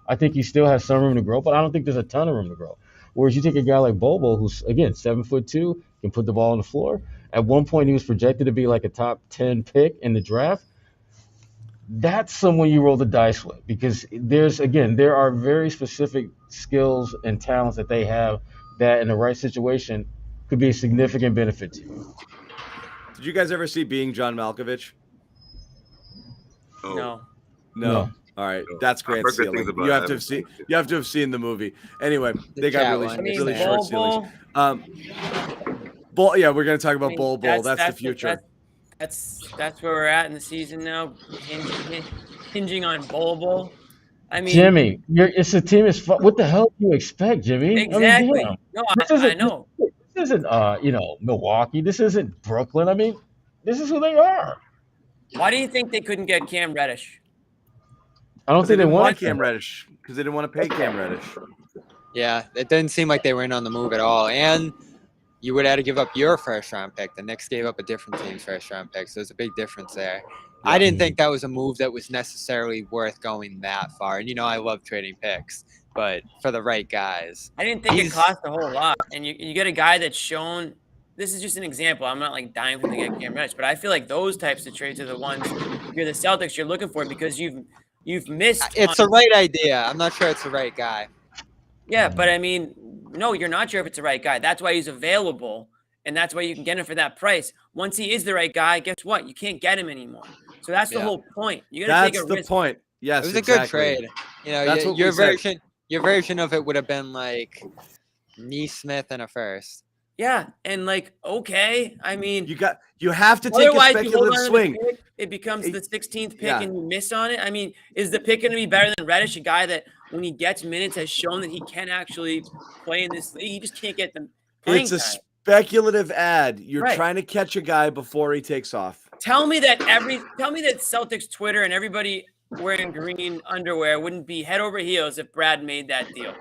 I think he still has some room to grow, but I don't think there's a ton of room to grow. Whereas you take a guy like Bobo, who's, again, 7'2", can put the ball on the floor. At one point, he was projected to be like a top 10 pick in the draft. That's someone you roll the dice with, because there are very specific skills and talents that they have that in the right situation could be a significant benefit to you. Did you guys ever see Being John Malkovich? No. All right, that's Grant's ceiling. You have to have seen the movie. Anyway, they got really short ceilings. Bull, yeah, we're gonna talk about Bull. That's the future. That's where we're at in the season now, hinging on Bull. I mean, Jimmy, it's a team. What the hell do you expect, Jimmy? Exactly. I know. This isn't Milwaukee. This isn't Brooklyn. I mean, this is who they are. Why do you think they couldn't get Cam Reddish? I don't think they want Cam Reddish because they didn't want to pay Cam Reddish. Yeah, it didn't seem like they were in on the move at all. And you would have to give up your first-round pick. The Knicks gave up a different team's first-round pick, so there's a big difference there. Yeah. I didn't think that was a move that was necessarily worth going that far. And, I love trading picks, but for the right guys. I didn't think it cost a whole lot. And you get a guy that's shown – this is just an example. I'm not, dying for them to get Cam Reddish, but I feel like those types of trades are the ones you're the Celtics you're looking for because you've missed – It's the right idea. I'm not sure it's the right guy. Yeah, but I mean – no, you're not sure if it's the right guy. That's why he's available, and that's why you can get him for that price. Once he is the right guy, guess what? You can't get him anymore. So that's the whole point. You got to take a risk. That's the point. Yes, it was a good trade. Your version of it would have been like Neesmith and a first. Yeah, and okay. I mean, you have to take a speculative swing. It becomes the 16th pick, and you miss on it. I mean, is the pick going to be better than Reddish, a guy that when he gets minutes has shown that he can actually play in this league? He just can't get them. It's a speculative ad. You're trying to catch a guy before he takes off. Tell me that Celtics Twitter and everybody wearing green underwear wouldn't be head over heels if Brad made that deal.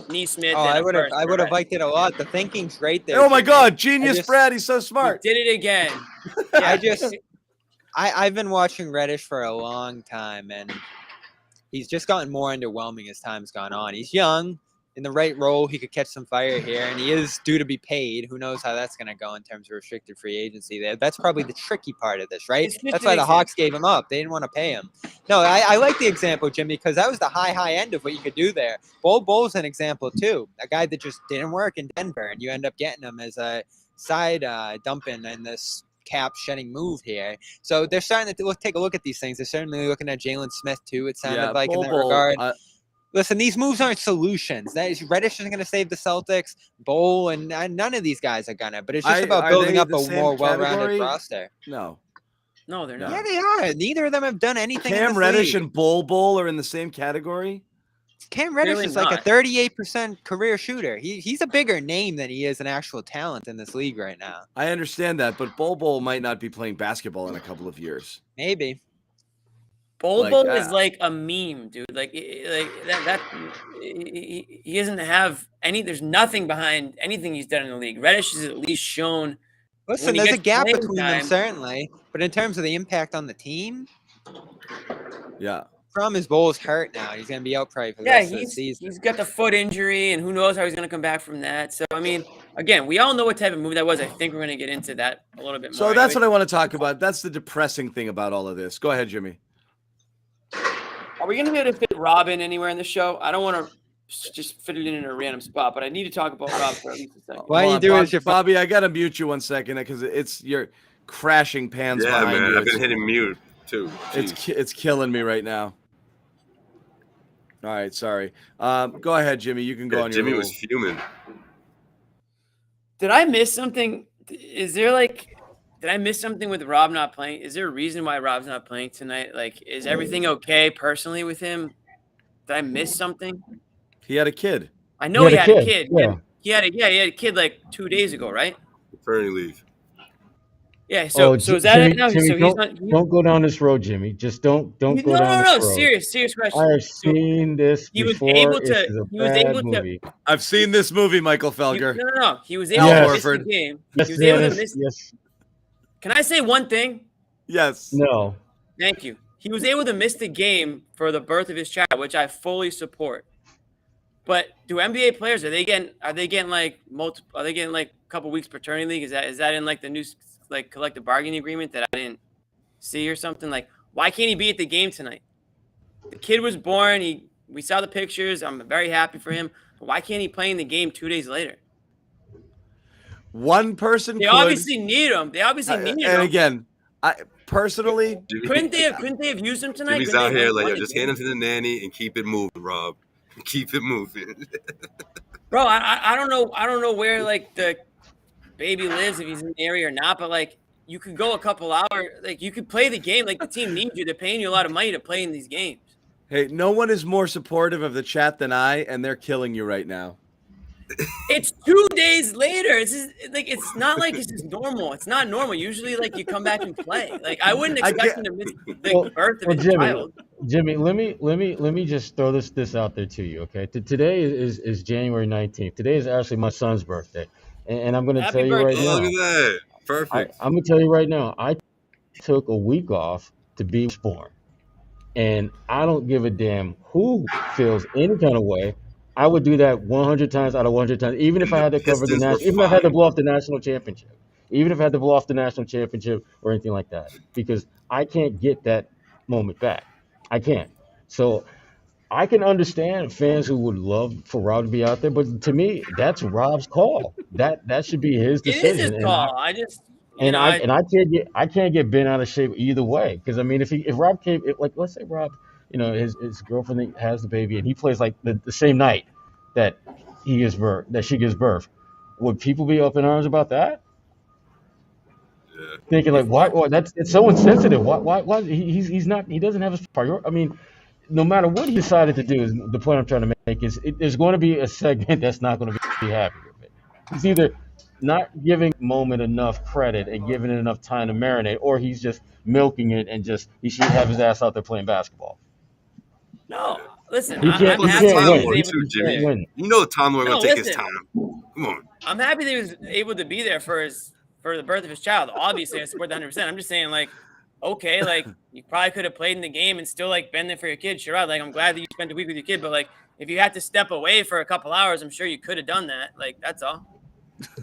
Neesmith. I would have liked it a lot. The thinking's great there. Oh my God, genius, Brad! He's so smart. He did it again. Yeah, I've been watching Reddish for a long time, and he's just gotten more underwhelming as time's gone on. He's young, in the right role, he could catch some fire here, and he is due to be paid. Who knows how that's going to go in terms of restricted free agency there. That's probably the tricky part of this, right? That's why the Hawks gave him up. They didn't want to pay him. No, I like the example, Jimmy, because that was the high end of what you could do there. Bull's an example, too. A guy that just didn't work in Denver, and you end up getting him as a side dumping in this cap shedding move here. So they're starting to take a look at these things. They're certainly looking at Jalen Smith too. It sounded like in that regard. Listen, these moves aren't solutions. Reddish isn't going to save the Celtics. Bowl and none of these guys are gonna. But it's just about building up a more well-rounded roster. No, they're not. Yeah, they are. Neither of them have done anything. Cam Reddish and Bowl are in the same category. Cam Reddish is like a 38% career shooter. He's a bigger name than he is an actual talent in this league right now. I understand that, but Bowl might not be playing basketball in a couple of years. Maybe. Bowl is like a meme, dude. Like that he doesn't have any. There's nothing behind anything he's done in the league. Reddish is at least shown. Listen, there's a gap between them certainly, but in terms of the impact on the team, yeah. From his Bowl's hurt now. He's going to be out probably for the rest of the season. He's got the foot injury, and who knows how he's going to come back from that. So, I mean, again, we all know what type of move that was. I think we're going to get into that a little bit more. So that's what I want to talk about. That's the depressing thing about all of this. Go ahead, Jimmy. Are we going to be able to fit Robin anywhere in the show? I don't want to just fit it in a random spot, but I need to talk about Rob for at least a second. Why are you doing this? Bobby, I got to mute you 1 second because you're crashing pans behind you. I've been hitting mute too. It's killing me right now. All right, sorry. Go ahead, Jimmy. You can go on your Jimmy was fuming. Did I miss something? Did I miss something with Rob not playing? Is there a reason why Rob's not playing tonight? Like, is everything okay personally with him? Did I miss something? He had a kid. I know he had a kid. Yeah. He had a kid like 2 days ago, right? Paternity leave. Yeah, so is that Jimmy, it now? Jimmy, So don't go down this road, Jimmy. Just don't go down this road. No. Serious question. I have seen this before. He was able to. I've seen this movie, Michael Felger. No. He was able to miss the game. Yes, he was able to miss. Yes. Can I say one thing? Yes. No. Thank you. He was able to miss the game for the birth of his child, which I fully support. But do NBA players are they getting like a couple weeks paternity leave? Is that in like the new like collective bargaining agreement that I didn't see or something? Like, why can't he be at the game tonight? The kid was born. We saw the pictures. I'm very happy for him. But why can't he play in the game 2 days later? One person. They obviously need him. And again, I personally couldn't they have used him tonight? Jimmy's out here like, just hand him to the nanny and keep it moving, Rob. Keep it moving. Bro, I don't know where like the baby lives, if he's in the area or not, but like you could go a couple hours, like you could play the game. Like the team needs you. They're paying you a lot of money to play in these games. Hey, no one is more supportive of the chat than I, and they're killing you right now. It's 2 days later. It's not like this is normal. It's not normal. Usually, like you come back and play. Like I wouldn't expect him to miss the birth of his child. Jimmy, let me just throw this out there to you, okay? Today is January 19th. Today is actually my son's birthday, and I'm going to tell you right now. Look at that. Perfect. I'm going to tell you right now. I took a week off to be born, and I don't give a damn who feels any kind of way. I would do that 100 times out of 100 times, even if I had to cover the national, even if I had to blow off the national championship, or anything like that, because I can't get that moment back. I can't. So I can understand fans who would love for Rob to be out there, but to me, that's Rob's call. That should be his decision. It is his call. I can't get bent out of shape either way, because I mean, if Rob came, let's say Rob, his girlfriend has the baby and he plays like the same night that she gives birth, would people be up in arms about that? Yeah. Thinking like, why? Well, it's so insensitive. Why? He doesn't have his priority. I mean, no matter what he decided to do, is the point I'm trying to make is there's going to be a segment that's not going to be happy with it. He's either not giving Moment enough credit and giving it enough time to marinate, or he's just milking it and he should have his ass out there playing basketball. No, listen. He can't win. You know Tom Lloyd will take his time. Come on. I'm happy that he was able to be there for the birth of his child. Obviously, I support that 100%. I'm just saying, like, okay, like you probably could have played in the game and still like been there for your kid. Sherrod, like I'm glad that you spent a week with your kid, but like if you had to step away for a couple hours, I'm sure you could have done that. Like that's all.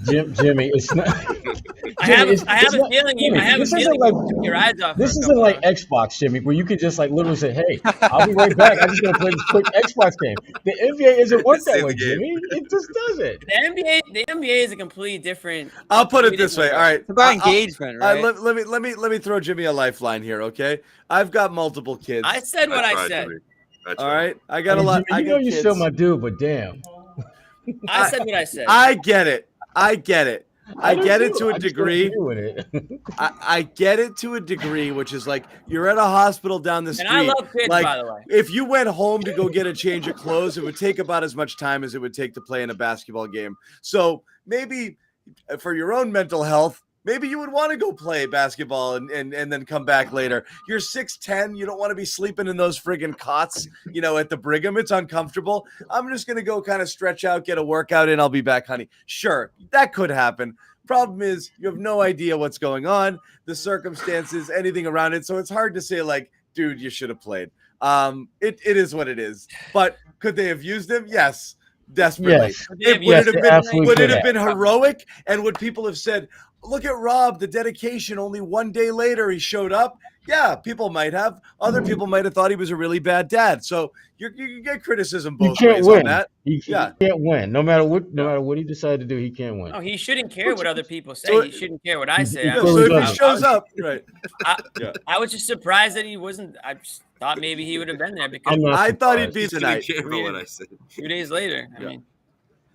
Jimmy, it's not. I have a feeling you took your eyes off. This isn't like Xbox, Jimmy, where you can just like literally say, "Hey, I'll be right back. I'm just gonna play this quick Xbox game." The NBA isn't work that way, Jimmy. It just doesn't. The NBA is a completely different. I'll put it this way. All right, It's about engagement, right? Let me throw Jimmy a lifeline here, okay? I've got multiple kids. I said what I said. All right, I got a lot. Jimmy, you know you're still my dude, but damn. I said what I said. I get it. I get it to a degree. I get it to a degree, which is like you're at a hospital down the street. And I love kids, like, by the way. If you went home to go get a change of clothes, it would take about as much time as it would take to play in a basketball game. So maybe for your own mental health, maybe you would want to go play basketball and then come back later. You're 6'10". You don't want to be sleeping in those friggin' cots, at the Brigham. It's uncomfortable. I'm just going to go kind of stretch out, get a workout in. I'll be back, honey. Sure, that could happen. Problem is you have no idea what's going on, the circumstances, anything around it. So it's hard to say like, dude, you should have played. It is what it is. But could they have used him? Yes. Desperately. Yes. Would it have been heroic? And would people have said, look at Rob, the dedication, only one day later he showed up? Yeah, people might have. Other people might have thought he was a really bad dad. So you can get criticism both ways on that. He can't win. No matter what he decided to do, he can't win. No, he shouldn't care what other people say. He shouldn't care what I say. So if he shows up, right. I was just surprised that he wasn't. I just thought maybe he would have been there because I thought he'd be tonight. 2 days later. I mean,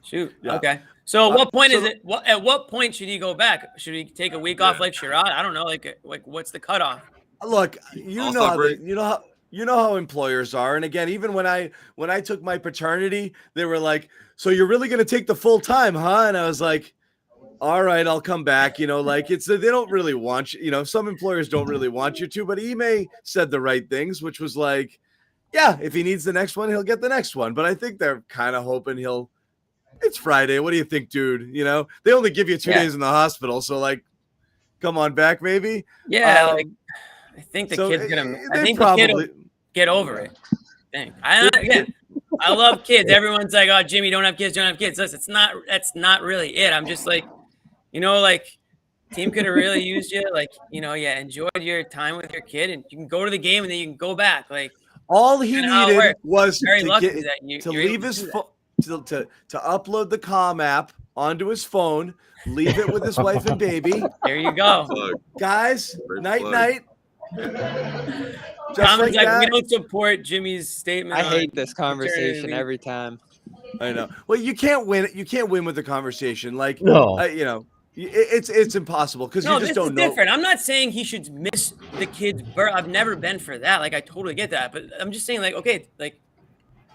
shoot. Yeah. Okay. So at what point is it? At what point should he go back? Should he take a week off like Sherrod? I don't know. Like what's the cutoff? Look, you know how employers are. And again, even when I took my paternity, they were like, "So you're really going to take the full time, huh?" And I was like, "All right, I'll come back." They don't really want you. Some employers don't really want you to. But Ime said the right things, which was like, yeah, if he needs the next one, he'll get the next one. But I think they're kind of hoping it's Friday. What do you think, dude? They only give you 2 days in the hospital. So like, come on back, maybe. Yeah. I think the kid's gonna. I think the kid will get over it. I love kids. Everyone's like, "Oh, Jimmy, don't have kids. Listen, that's not really it. I'm just like, team could have really used you. Like, enjoyed your time with your kid, and you can go to the game and then you can go back. Like, all he needed was to leave his phone. To upload the Calm app onto his phone, leave it with his wife and baby. There you go, guys. Night. Comments like we don't support Jimmy's statement. I hate this conversation every time. I know. Well, you can't win. You can't win with the conversation. Like, no, it's impossible because you just don't know. Different. I'm not saying he should miss the kid's birth. I've never been for that. Like, I totally get that. But I'm just saying, like, okay, like,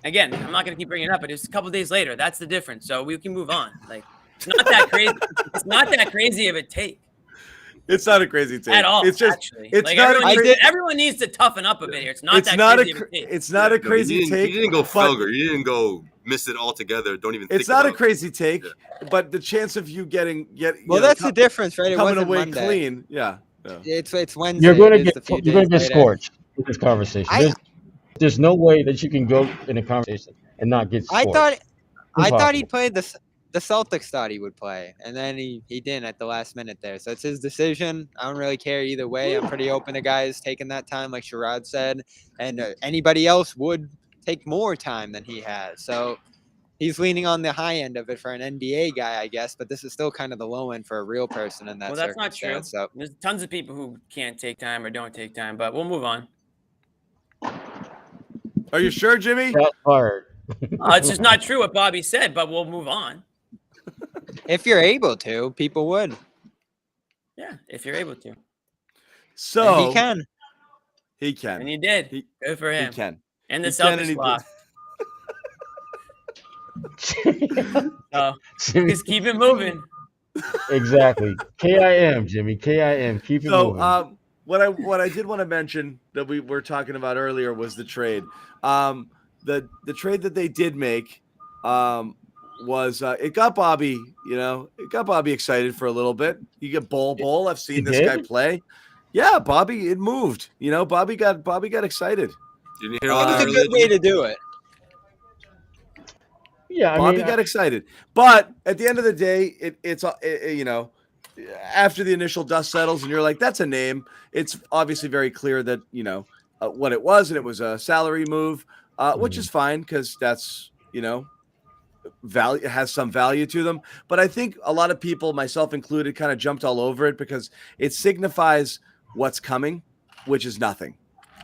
again, I'm not going to keep bringing it up, but it's a couple days later. That's the difference. So we can move on. Like, it's not that crazy. It's not that crazy of a take. It's not a crazy take at all. It's just actually. It's like not. Everyone needs to toughen up a bit here. It's not crazy of a take. It's not a crazy take. You didn't go Felger. You didn't go miss it altogether. Don't even. It's not a crazy take, but the chance of you getting that's the difference, right? It coming away Monday. Clean. Yeah. It's Wednesday. You're going to get scorched with this conversation. There's no way that you can go in a conversation and not get scorched. I thought he played the Celtics thought he would play, and then he didn't at the last minute there. So it's his decision. I don't really care either way. I'm pretty open to guys taking that time, like Sherrod said, and anybody else would take more time than he has. So he's leaning on the high end of it for an NBA guy, I guess, but this is still kind of the low end for a real person in that circumstance. Well, that's not true. So there's tons of people who can't take time or don't take time, but we'll move on. Are you sure, Jimmy? That's hard. It's just not true what Bobby said, but we'll move on. If you're able to, people would. Yeah, if you're able to. So and he can. He can. And he did. Good for him. He can. And the Celtics lost. So just keep it moving. Exactly. KIM, Jimmy. KIM. Keep it moving. So what I did want to mention that we were talking about earlier was the trade. The trade that they did make was it got Bobby, excited for a little bit. You get Bol. I've seen this guy play. Yeah, Bobby, it moved. Bobby got excited. Didn't you hear it was a good way to do it. Yeah, I Bobby mean, got excited, but at the end of the day, it's after the initial dust settles, and you're like, that's a name. It's obviously very clear that what it was, and it was a salary move, which is fine because that's value has some value to them. But I think a lot of people, myself included, kind of jumped all over it because it signifies what's coming, which is nothing.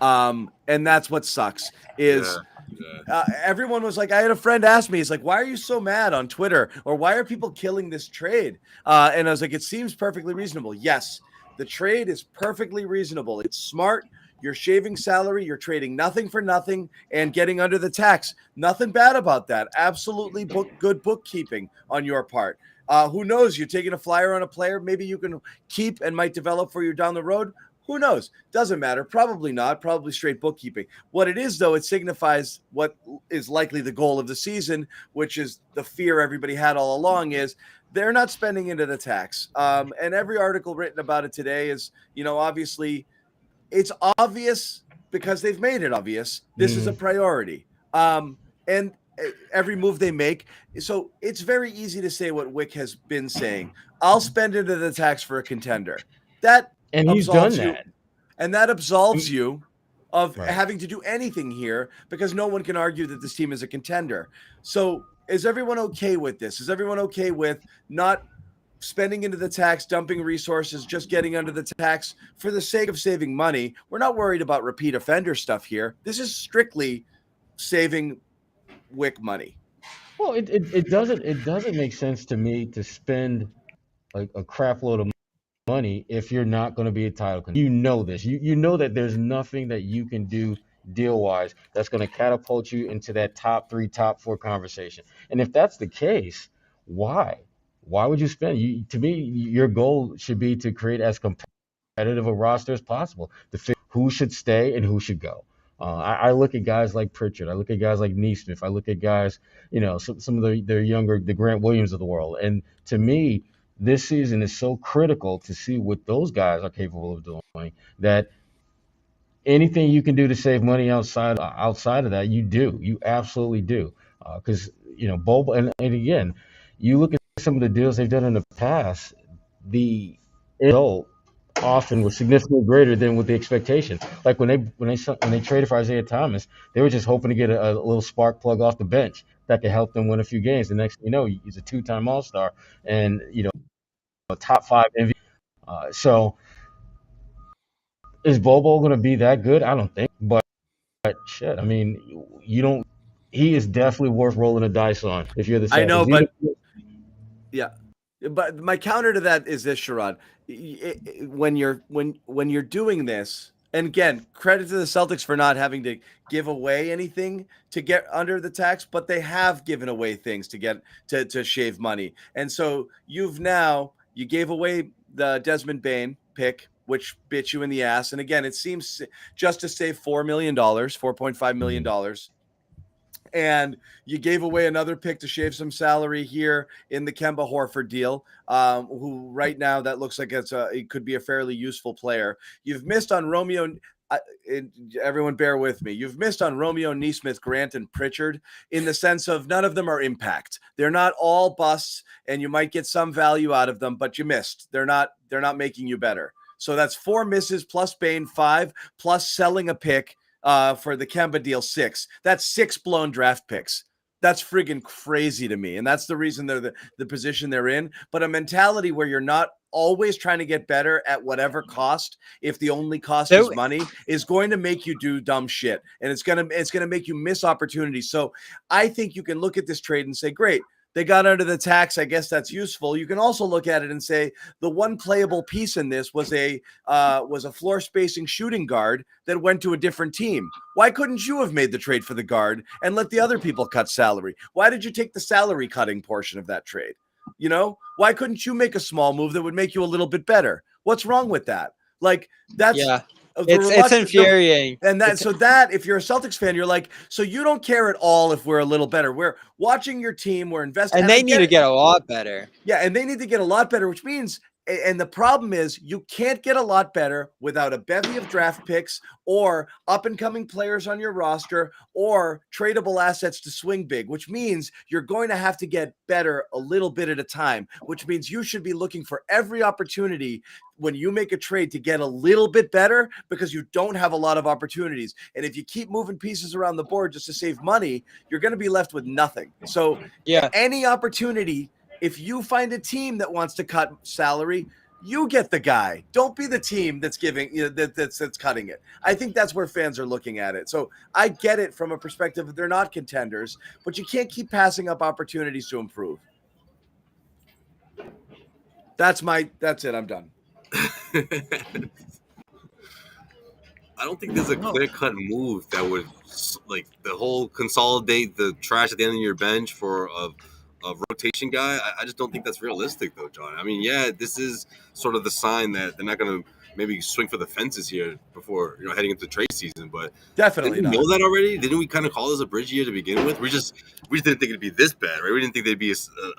And that's what sucks is everyone was like, I had a friend ask me, he's like, why are you so mad on Twitter? Or why are people killing this trade? And I was like, it seems perfectly reasonable. Yes, the trade is perfectly reasonable. It's smart. You're shaving salary. You're trading nothing for nothing and getting under the tax. Nothing bad about that. Absolutely good bookkeeping on your part. Who knows? You're taking a flyer on a player. Maybe you can keep and might develop for you down the road. Who knows? Doesn't matter. Probably not. Probably straight bookkeeping. What it is, though, it signifies what is likely the goal of the season, which is the fear everybody had all along is they're not spending into the tax. And every article written about it today is, obviously it's obvious because they've made it obvious. This is a priority. And every move they make. So it's very easy to say what Wick has been saying. I'll spend into the tax for a contender. And he's done that. And that absolves you of having to do anything here because no one can argue that this team is a contender. So is everyone okay with this? Is everyone okay with not spending into the tax, dumping resources, just getting under the tax for the sake of saving money? We're not worried about repeat offender stuff here. This is strictly saving Wick money. Well, it doesn't make sense to me to spend like a crap load of money if you're not going to be a title contender. You know this. You know that there's nothing that you can do deal-wise that's going to catapult you into that top 3, top 4 conversation. And if that's the case, why? Why would you spend? To me, your goal should be to create as competitive a roster as possible to figure who should stay and who should go. I look at guys like Pritchard. I look at guys like Neesmith. I look at guys, some of the younger, the Grant Williams of the world. And to me, this season is so critical to see what those guys are capable of doing that anything you can do to save money outside of that, you do. You absolutely do. Because, Bobo, and again, you look at some of the deals they've done in the past, the result often was significantly greater than with the expectation. Like when they traded for Isaiah Thomas, they were just hoping to get a little spark plug off the bench that could help them win a few games. The next thing you know, he's a 2-time All-Star and a top 5 MVP. So is Bobo going to be that good? I don't think. But shit, I mean, he is definitely worth rolling the dice on if you're the Celtics. I know, but yeah. But my counter to that is this, Sherrod. When you're doing this, and again, credit to the Celtics for not having to give away anything to get under the tax, but they have given away things to get to shave money. And so you gave away the Desmond Bane pick, which bit you in the ass. And again, it seems just to save $4 million, $4.5 million. And you gave away another pick to shave some salary here in the Kemba Horford deal, who right now that looks like it could be a fairly useful player. You've missed on Romeo. Everyone bear with me. You've missed on Romeo, Neesmith, Grant, and Pritchard in the sense of none of them are impact. They're not all busts, and you might get some value out of them, but you missed. They're not making you better. So that's 4 misses plus Bane 5 plus selling a pick. For the Kemba deal 6. That's 6 blown draft picks. That's friggin' crazy to me. And that's the reason they're the position they're in. But a mentality where you're not always trying to get better at whatever cost, if the only cost is money, is going to make you do dumb shit. And it's gonna make you miss opportunities. So I think you can look at this trade and say, great, they got under the tax. I guess that's useful. You can also look at it and say the one playable piece in this was a floor spacing shooting guard that went to a different team. Why couldn't you have made the trade for the guard and let the other people cut salary? Why did you take the salary cutting portion of that trade? Why couldn't you make a small move that would make you a little bit better? What's wrong with that? Like that's it's infuriating. And that if you're a Celtics fan, you're like, so you don't care at all if we're a little better. We're watching your team, we're investing. And they need to get a lot better. Yeah, and they need to get a lot better, which means And the problem is you can't get a lot better without a bevy of draft picks or up-and-coming players on your roster or tradable assets to swing big, which means you're going to have to get better a little bit at a time, which means you should be looking for every opportunity when you make a trade to get a little bit better because you don't have a lot of opportunities. And if you keep moving pieces around the board just to save money, you're going to be left with nothing. So any opportunity, if you find a team that wants to cut salary, you get the guy. Don't be the team that's giving that's cutting it. I think that's where fans are looking at it. So I get it from a perspective that they're not contenders, but you can't keep passing up opportunities to improve. That's it. I'm done. I don't think there's a clear-cut move that would like the whole consolidate the trash at the end of your bench for a rotation guy. I just don't think that's realistic, though, John. I mean, yeah, this is sort of the sign that they're not going to maybe swing for the fences here before heading into the trade season. But definitely didn't we know that already? Didn't we kind of call this a bridge year to begin with? We just didn't think it'd be this bad, right? We didn't think they'd be a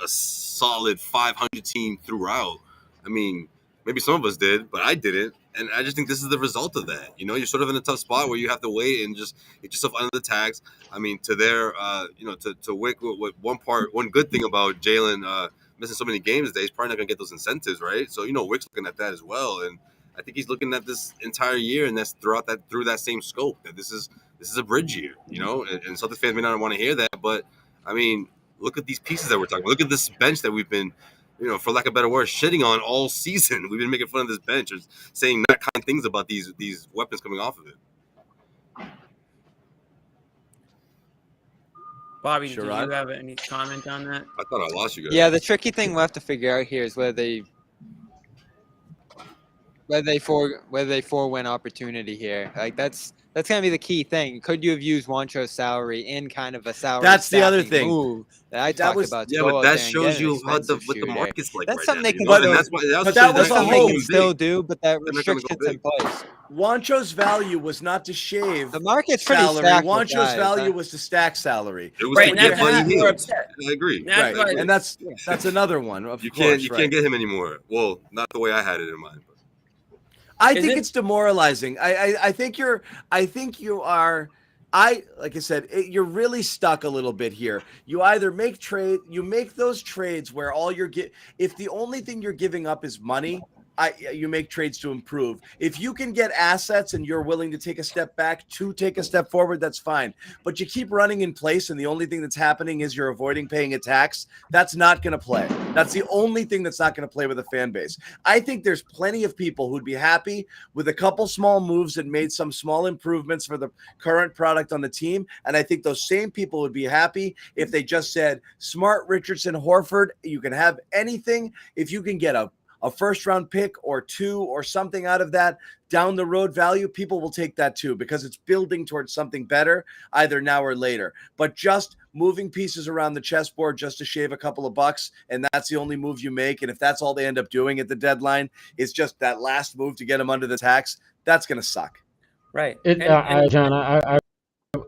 solid 500 team throughout. I mean, maybe some of us did, but I didn't. And I just think this is the result of that. You're sort of in a tough spot where you have to wait and just get yourself under the tax. I mean, to their, to Wick, what one good thing about Jalen missing so many games is that he's probably not going to get those incentives, right? So, Wick's looking at that as well. And I think he's looking at this entire year, and that's through that same scope, that this is a bridge year, and Celtics fans may not want to hear that. But, I mean, look at these pieces that we're talking about. Look at this bench that we've been, for lack of a better word, shitting on all season. We've been making fun of this bench or saying not kind things about these weapons coming off of it. Bobby, do you have any comment on that? I thought I lost you guys. Yeah, the tricky thing we'll have to figure out here is whether they forewin opportunity here. Like that's gonna be the key thing. Could you have used Juancho's salary in kind of a salary? That's the other thing. Move that I talked about. Yeah, but that shows you what the market's like. That's right something now, they can. That was something they can still do, but that restriction's in place. Wancho's value was not to shave the market's pretty salary. stacked. Wancho's value was to stack salary. It was right, and that's why we're upset. I agree. Right, and that's another one. You can't get him anymore. Well, not the way I had it in mind. I think it's demoralizing. I think you are. Like I said, you're really stuck a little bit here. You either make those trades where if the only thing you're giving up is money, you make trades to improve. If you can get assets and you're willing to take a step back to take a step forward, that's fine. But you keep running in place and the only thing that's happening is you're avoiding paying a tax. That's not going to play. That's the only thing that's not going to play with a fan base. I think there's plenty of people who'd be happy with a couple small moves that made some small improvements for the current product on the team. And I think those same people would be happy if they just said, Smart, Richardson, Horford, you can have anything. If you can get a first-round pick or two or something out of that down the road value, people will take that too because it's building towards something better either now or later. But just moving pieces around the chessboard just to shave a couple of bucks, and that's the only move you make, and if that's all they end up doing at the deadline is just that last move to get them under the tax, that's going to suck. Right. John, I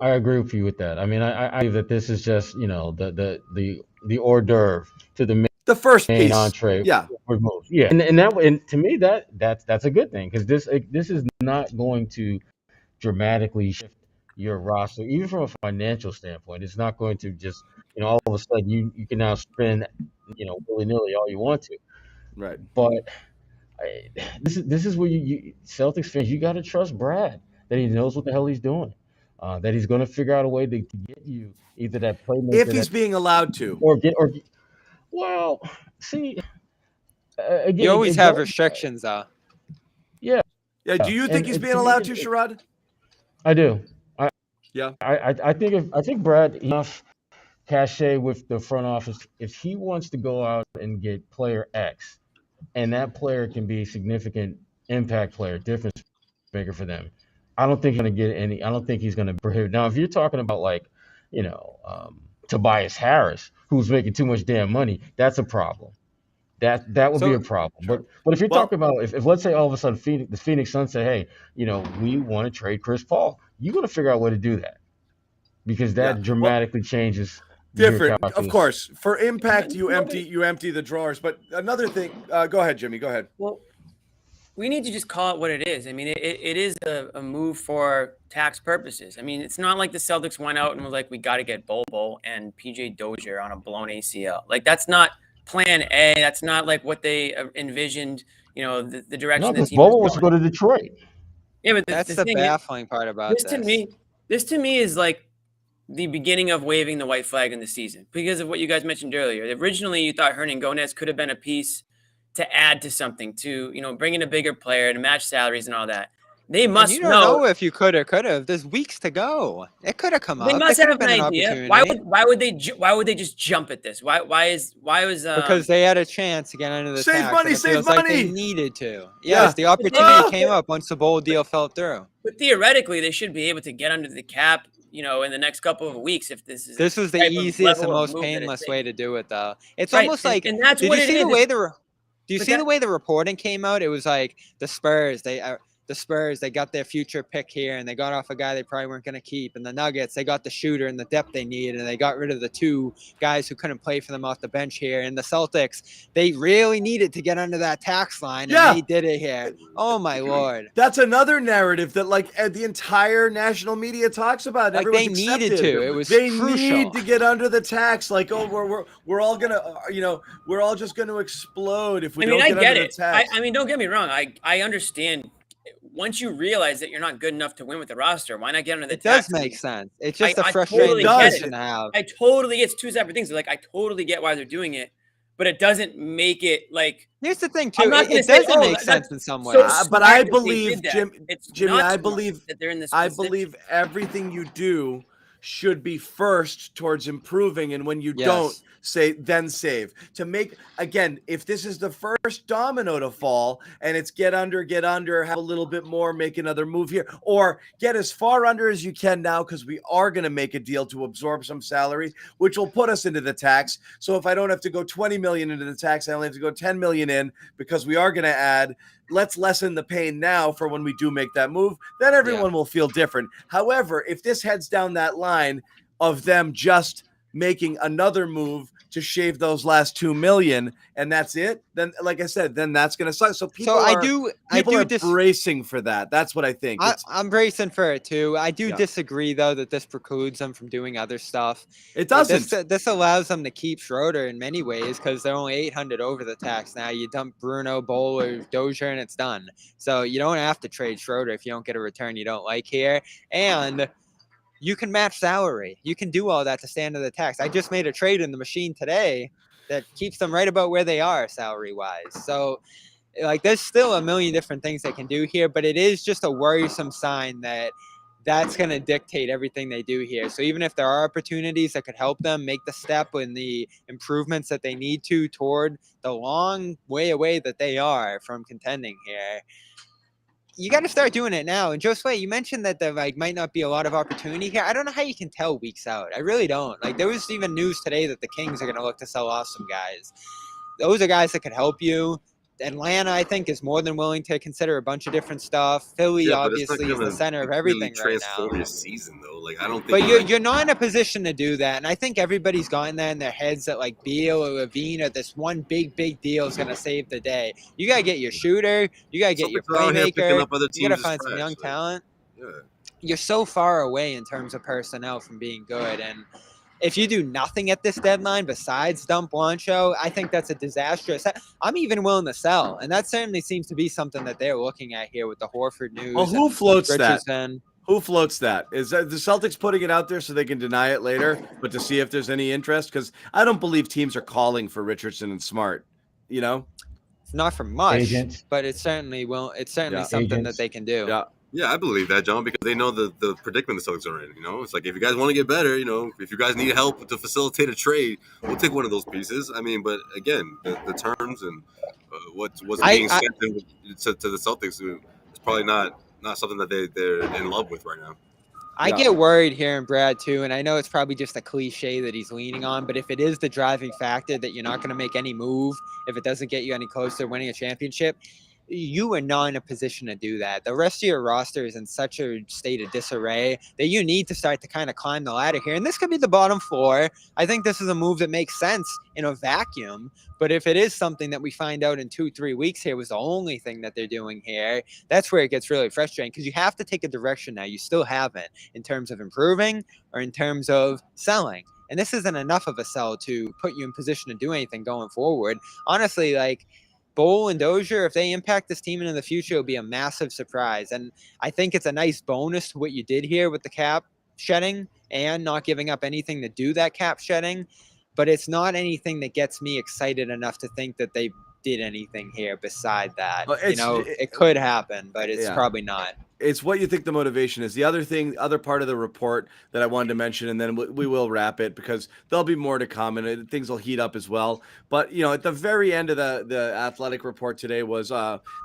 agree with you with that. I mean, I believe that this is just, the hors d'oeuvre to the first piece, entree, yeah, and to me that's a good thing because this is not going to dramatically shift your roster, even from a financial standpoint. It's not going to just all of a sudden you can now spend willy nilly all you want to, right? But this is where you Celtics fans, you got to trust Brad that he knows what the hell he's doing, that he's going to figure out a way to get you either that playmaker if he's being allowed to, or well, see, again, you always have restrictions, though. Yeah. Do you think he's being allowed to, Sherrod? I do. Yeah. I think Brad enough cachet with the front office. If he wants to go out and get player X, and that player can be a significant impact player, difference maker for them, I don't think he's going to get any. I don't think he's going to prohibit. Now, if you're talking about Tobias Harris, who's making too much damn money, that's a problem. That would be a problem. Sure. But if you're talking about if let's say all of a sudden the Phoenix Suns say, hey, we want to trade Chris Paul, you're going to figure out a way to do that because that dramatically changes Different, of calculus. course. For impact, you empty the drawers. But another thing, go ahead, Jimmy. Go ahead. Well, we need to just call it what it is. I mean, it is a move for tax purposes. I mean, it's not like the Celtics went out and was like, we got to get Bobo and PJ Dozier on a blown ACL. Like, that's not plan A. That's not like what they envisioned, you know, the direction No, the because team was Bobo was to going. go to Detroit. Yeah, but That's the thing baffling part about this. This to me is like the beginning of waving the white flag in the season because of what you guys mentioned earlier. Originally, you thought Hernangomez could have been a piece to add to something, to, you know, bring in a bigger player to match salaries and all that. They must you don't know if you could or could have. There's weeks to go. It could have come up. They must There have could an been idea. opportunity. Why would they just jump at this? Why was Because they had a chance to get under the Save tax. money, and it save feels like they money. needed to. Yeah. Yes, the opportunity came up once the bowl deal fell through. But theoretically, they should be able to get under the cap, you know, in the next couple of weeks if this is. This was the easiest and most painless way to do it, though. It's Right, almost like. and that's did what you it see is. the way do you But see the way the reporting came out? It was like the Spurs. They got their future pick here, and they got off a guy they probably weren't going to keep. And the Nuggets, they got the shooter and the depth they needed, and they got rid of the two guys who couldn't play for them off the bench here. And the Celtics, they really needed to get under that tax line, and they did it here. Oh, my Lord. That's another narrative that, like, the entire national media talks about. Like, they needed to. It was crucial. Need to get under the tax. Like, oh, we're all going to, you know, we're all just going to explode if we don't get under the tax. I mean, don't get me wrong. I understand. Once you realize that you're not good enough to win with the roster, why not get under the tax? It does make sense. It's just a totally frustrating position to have. I totally get it's two separate things. Like, I totally get why they're doing it, but it doesn't make it like. Here's the thing, too. I'm not It gonna say, doesn't make sense in some ways. But I believe, Jimmy, I that believe they're in this. I believe everything you do should be first towards improving, and when you don't then save to make, again, if this is the first domino to fall and it's get under, have a little bit more, make another move here, or get as far under as you can now, because we are going to make a deal to absorb some salary, which will put us into the tax. So if I don't have to go 20 million into the tax, I only have to go 10 million in, because we are going to add. Let's lessen the pain now for when we do make that move. Then everyone will feel different. However, if this heads down that line of them just making another move to shave those last 2 million, and that's it, then, like I said, then that's going to suck. So people are bracing for that. That's what I think. I'm bracing for it too. I do disagree, though, that this precludes them from doing other stuff. It doesn't. This allows them to keep Schroder in many ways, because they're only 800 over the tax now. You dump Bruno, Bowl, or Dozier, and it's done. So you don't have to trade Schroder if you don't get a return you don't like here. And you can match salary. You can do all that to stay under the tax. I just made a trade in the machine today that keeps them right about where they are salary-wise. So, like, there's still a million different things they can do here, but it is just a worrisome sign that that's going to dictate everything they do here. So even if there are opportunities that could help them make the step in the improvements that they need to toward the long way away that they are from contending here, you got to start doing it now. And Josue, you mentioned that there might not be a lot of opportunity here. I don't know how you can tell weeks out. I really don't. Like, there was even news today that the Kings are going to look to sell off some guys. Those are guys that could help you. Atlanta, I think, is more than willing to consider a bunch of different stuff. Philly, obviously, is the center of everything right now. Transform your season, though. Like, I don't think. But you're not in a position to do that, and I think everybody's gotten that in their heads that, like, Beal or Levine or this one big deal is going to save the day. You got to get your shooter. You got to get your playmaker. You got to find some young talent. Yeah. You're so far away in terms of personnel from being good, and if you do nothing at this deadline besides dump Blancho, I think that's a disastrous. I'm even willing to sell, and that certainly seems to be something that they're looking at here with the Horford news. Well, who floats Richardson. that? Who floats that? Is that the Celtics putting it out there so they can deny it later, but to see if there's any interest? Because I don't believe teams are calling for Richardson and Smart. You know, it's not for much, Agents. but it certainly will. It's certainly something that they can do. Yeah. Yeah, I believe that, John, because they know the predicament the Celtics are in. You know, it's like, if you guys want to get better, you know, if you guys need help to facilitate a trade, we'll take one of those pieces. I mean, but again, the terms and what's being sent to the Celtics is probably not something that they're in love with right now. I get worried hearing Brad too, and I know it's probably just a cliche that he's leaning on, but if it is the driving factor that you're not going to make any move if it doesn't get you any closer to winning a championship, you are not in a position to do that. The rest of your roster is in such a state of disarray that you need to start to kind of climb the ladder here. And this could be the bottom floor. I think this is a move that makes sense in a vacuum. But if it is something that we find out in 2-3 weeks here was the only thing that they're doing here, that's where it gets really frustrating, because you have to take a direction now. You still haven't, in terms of improving or in terms of selling. And this isn't enough of a sell to put you in position to do anything going forward. Honestly, like, Bowl and Dozier, if they impact this team into the future, it'll be a massive surprise. And I think it's a nice bonus to what you did here with the cap shedding and not giving up anything to do that cap shedding. But it's not anything that gets me excited enough to think that they did anything here beside that. Well, it could happen, but it's probably not. It's what you think the motivation is. The other part of the report that I wanted to mention, and then we will wrap it because there'll be more to come and things will heat up as well. But, at the very end of the athletic report today was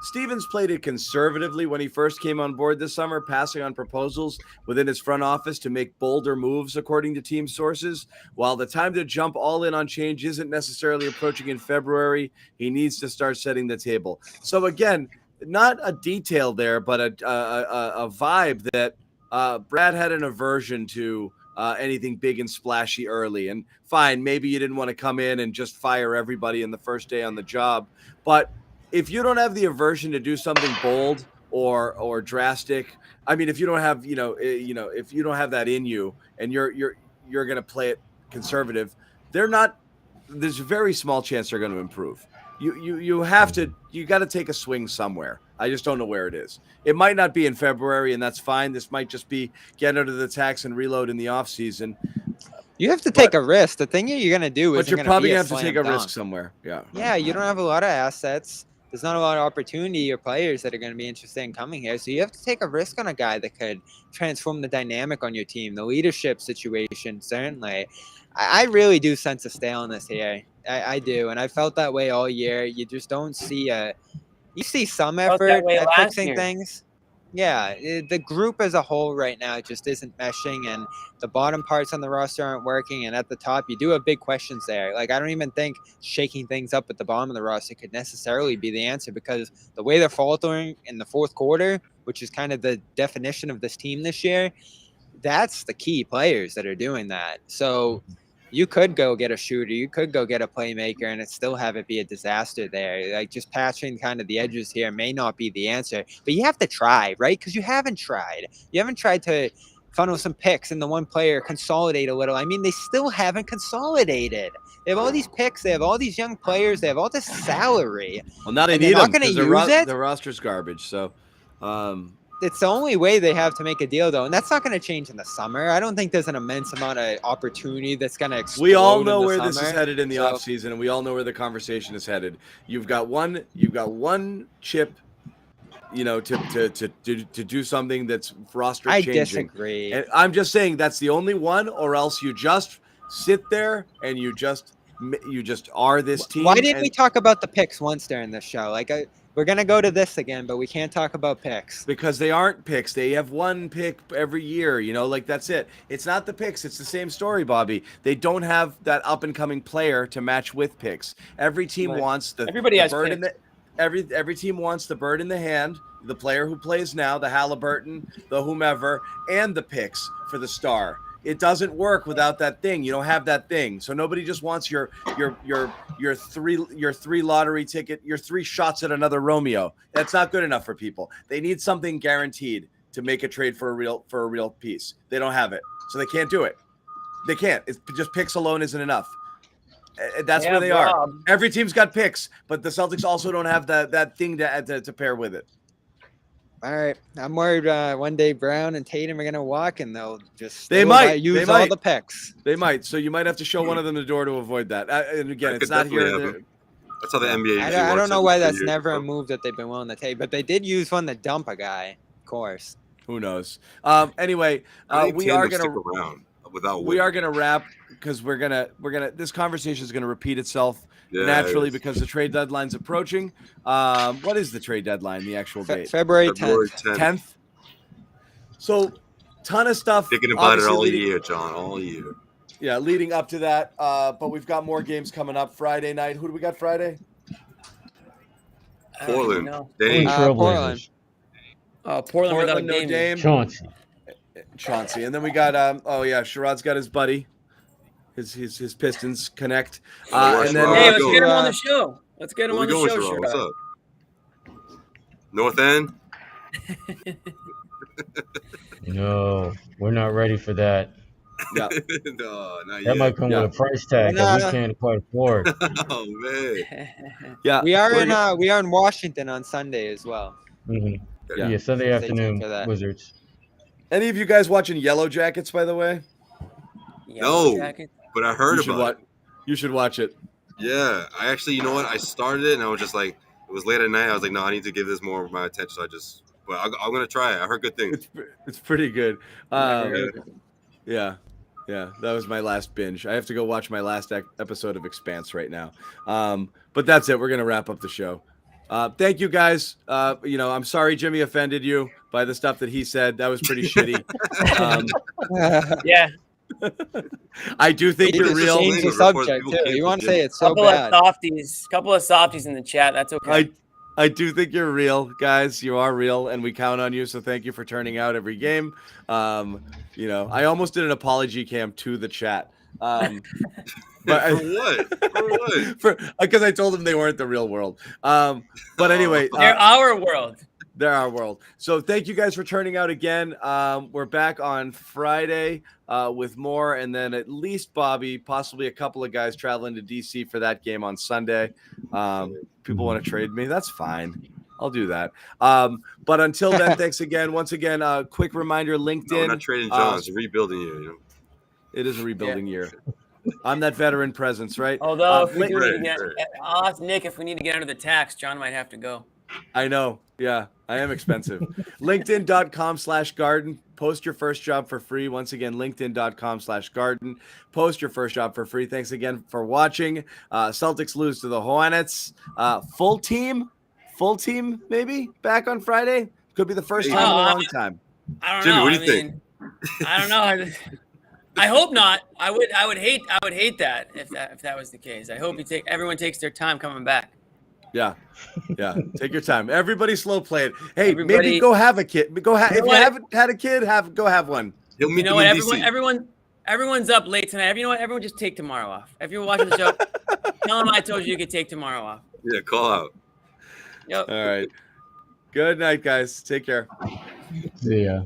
Stevens played it conservatively when he first came on board this summer, passing on proposals within his front office to make bolder moves, according to team sources. While the time to jump all in on change isn't necessarily approaching in February, he needs to start setting the table. So again, not a detail there, but a vibe that Brad had an aversion to anything big and splashy early. And fine, maybe you didn't want to come in and just fire everybody in the first day on the job. But if you don't have the aversion to do something bold or drastic, I mean, if you don't have if you don't have that in you and you're going to play it conservative, there's a very small chance they're going to improve. You got to take a swing somewhere. I just don't know where it is. It might not be in February, and that's fine. This might just be get out of the tax and reload in the off season. You have to take a risk. The thing you're going to do is you're probably going to have to take a risk somewhere. Yeah. Yeah, you don't have a lot of assets. There's not a lot of opportunity or players that are going to be interested in coming here. So you have to take a risk on a guy that could transform the dynamic on your team, the leadership situation, certainly. I really do sense a staleness here. I do, and I felt that way all year. You just don't see you see some effort at fixing things. Yeah, the group as a whole right now just isn't meshing, and the bottom parts on the roster aren't working, and at the top, you do have big questions there. Like, I don't even think shaking things up at the bottom of the roster could necessarily be the answer, because the way they're faltering in the fourth quarter, which is kind of the definition of this team this year, that's the key players that are doing that. So you could go get a shooter, you could go get a playmaker, and still have it be a disaster there. Like, just patching kind of the edges here may not be the answer, but you have to try, right? Because you haven't tried. You haven't tried to funnel some picks in the one player, consolidate a little. I mean, they still haven't consolidated. They have all these picks, they have all these young players, they have all this salary. Well, now they need them because the roster's garbage. So, it's the only way they have to make a deal, though, and that's not going to change in the summer. I don't think there's an immense amount of opportunity that's going to explode. We all know where this is headed in the offseason, and we all know where the conversation is headed. You've got one chip, to do something that's roster changing. I disagree. And I'm just saying that's the only one, or else you just sit there and you just are this team. Why didn't we talk about the picks once during this show? Like, we're going to go to this again, but we can't talk about picks. Because they aren't picks. They have one pick every year, that's it. It's not the picks. It's the same story, Bobby. They don't have that up-and-coming player to match with picks. Every team wants the bird in the every team wants the bird in the hand, the player who plays now, the Halliburton, the whomever, and the picks for the star. It doesn't work without that thing. You don't have that thing. So nobody just wants your three lottery ticket, your 3 shots at another Romeo. That's not good enough for people. They need something guaranteed to make a trade for a real piece. They don't have it. So they can't do it. They can't. It's just picks alone isn't enough. That's where they are. Every team's got picks, but the Celtics also don't have that thing to pair with it. All right, I'm worried one day Brown and Tatum are going to walk, and they'll just use all the picks. They might. So you might have to show one of them the door to avoid that. And again, it's not here. That's how the NBA works. I don't know why that's never a move that they've been willing to take, but they did use one to dump a guy, of course. Who knows? Anyway, we are going to wrap because we're gonna this conversation is going to repeat itself naturally because the trade deadline's approaching. What is the trade deadline? The actual date? February 10th. So, ton of stuff. Thinking about it all year, John. All year. Yeah, leading up to that. But we've got more games coming up Friday night. Who do we got Friday? I don't even Portland. know. Dame. Portland. Oh, Portland without Portland, no Dame. Dame. Chauncey. And then we got Sherrod's got his buddy. His Pistons connect. And then Hey, let's get him on the show. Let's get him on the show, Sherrod? What's Sherrod. up? North End? No, we're not ready for that. yeah. No, not That yet. might come with a price tag that we can't quite afford. Oh man. Yeah. We are in Washington on Sunday as well. Mhm. Yeah. Yeah, Sunday Stay tuned afternoon, for that. Wizards. Any of you guys watching Yellow Jackets, by the way? No. But I heard about it. You should watch it. Yeah. I actually, you know what? I started it and I was just like, it was late at night. I was like, no, I need to give this more of my attention. So but I'm going to try it. I heard good things. It's pretty good. Yeah. That was my last binge. I have to go watch my last episode of Expanse right now. But that's it. We're going to wrap up the show. Thank you guys. I'm sorry Jimmy offended you by the stuff that he said. That was pretty shitty. Yeah. I do think you're real. Change the subject too. You want to say it's so bad. Couple of softies in the chat. That's okay. I do think you're real, guys. You are real, and we count on you. So thank you for turning out every game. I almost did an apology cam to the chat. But for what? For what? Because I told them they weren't the real world. But anyway, they're our world. They're our world. So thank you guys for turning out again. We're back on Friday with more, and then at least Bobby, possibly a couple of guys traveling to DC for that game on Sunday. People want to trade me. That's fine. I'll do that. But until then, thanks again. Once again, quick reminder, LinkedIn. No, we're not trading John. It's a rebuilding year. You know? It is a rebuilding year. I'm that veteran presence, right? Although, I'll ask Nick if we need to get under the tax. John might have to go. I know. Yeah, I am expensive. LinkedIn.com/garden. Post your first job for free. Once again, LinkedIn.com/garden. Post your first job for free. Thanks again for watching. Celtics lose to the Hornets. Full team, maybe back on Friday. Could be the first time in a long time. I don't Jimmy, know. what do you think? I don't know. I hope not. I would hate that if that was the case. I hope everyone takes their time coming back. Yeah. Take your time. Everybody slow play it. Hey, maybe go have a kid. If you haven't had a kid, go have one. He'll meet what? Everyone's up late tonight. You know what? Everyone just take tomorrow off. If you're watching the show, tell them I told you could take tomorrow off. Yeah, call out. Yep. All right. Good night, guys. Take care. See ya.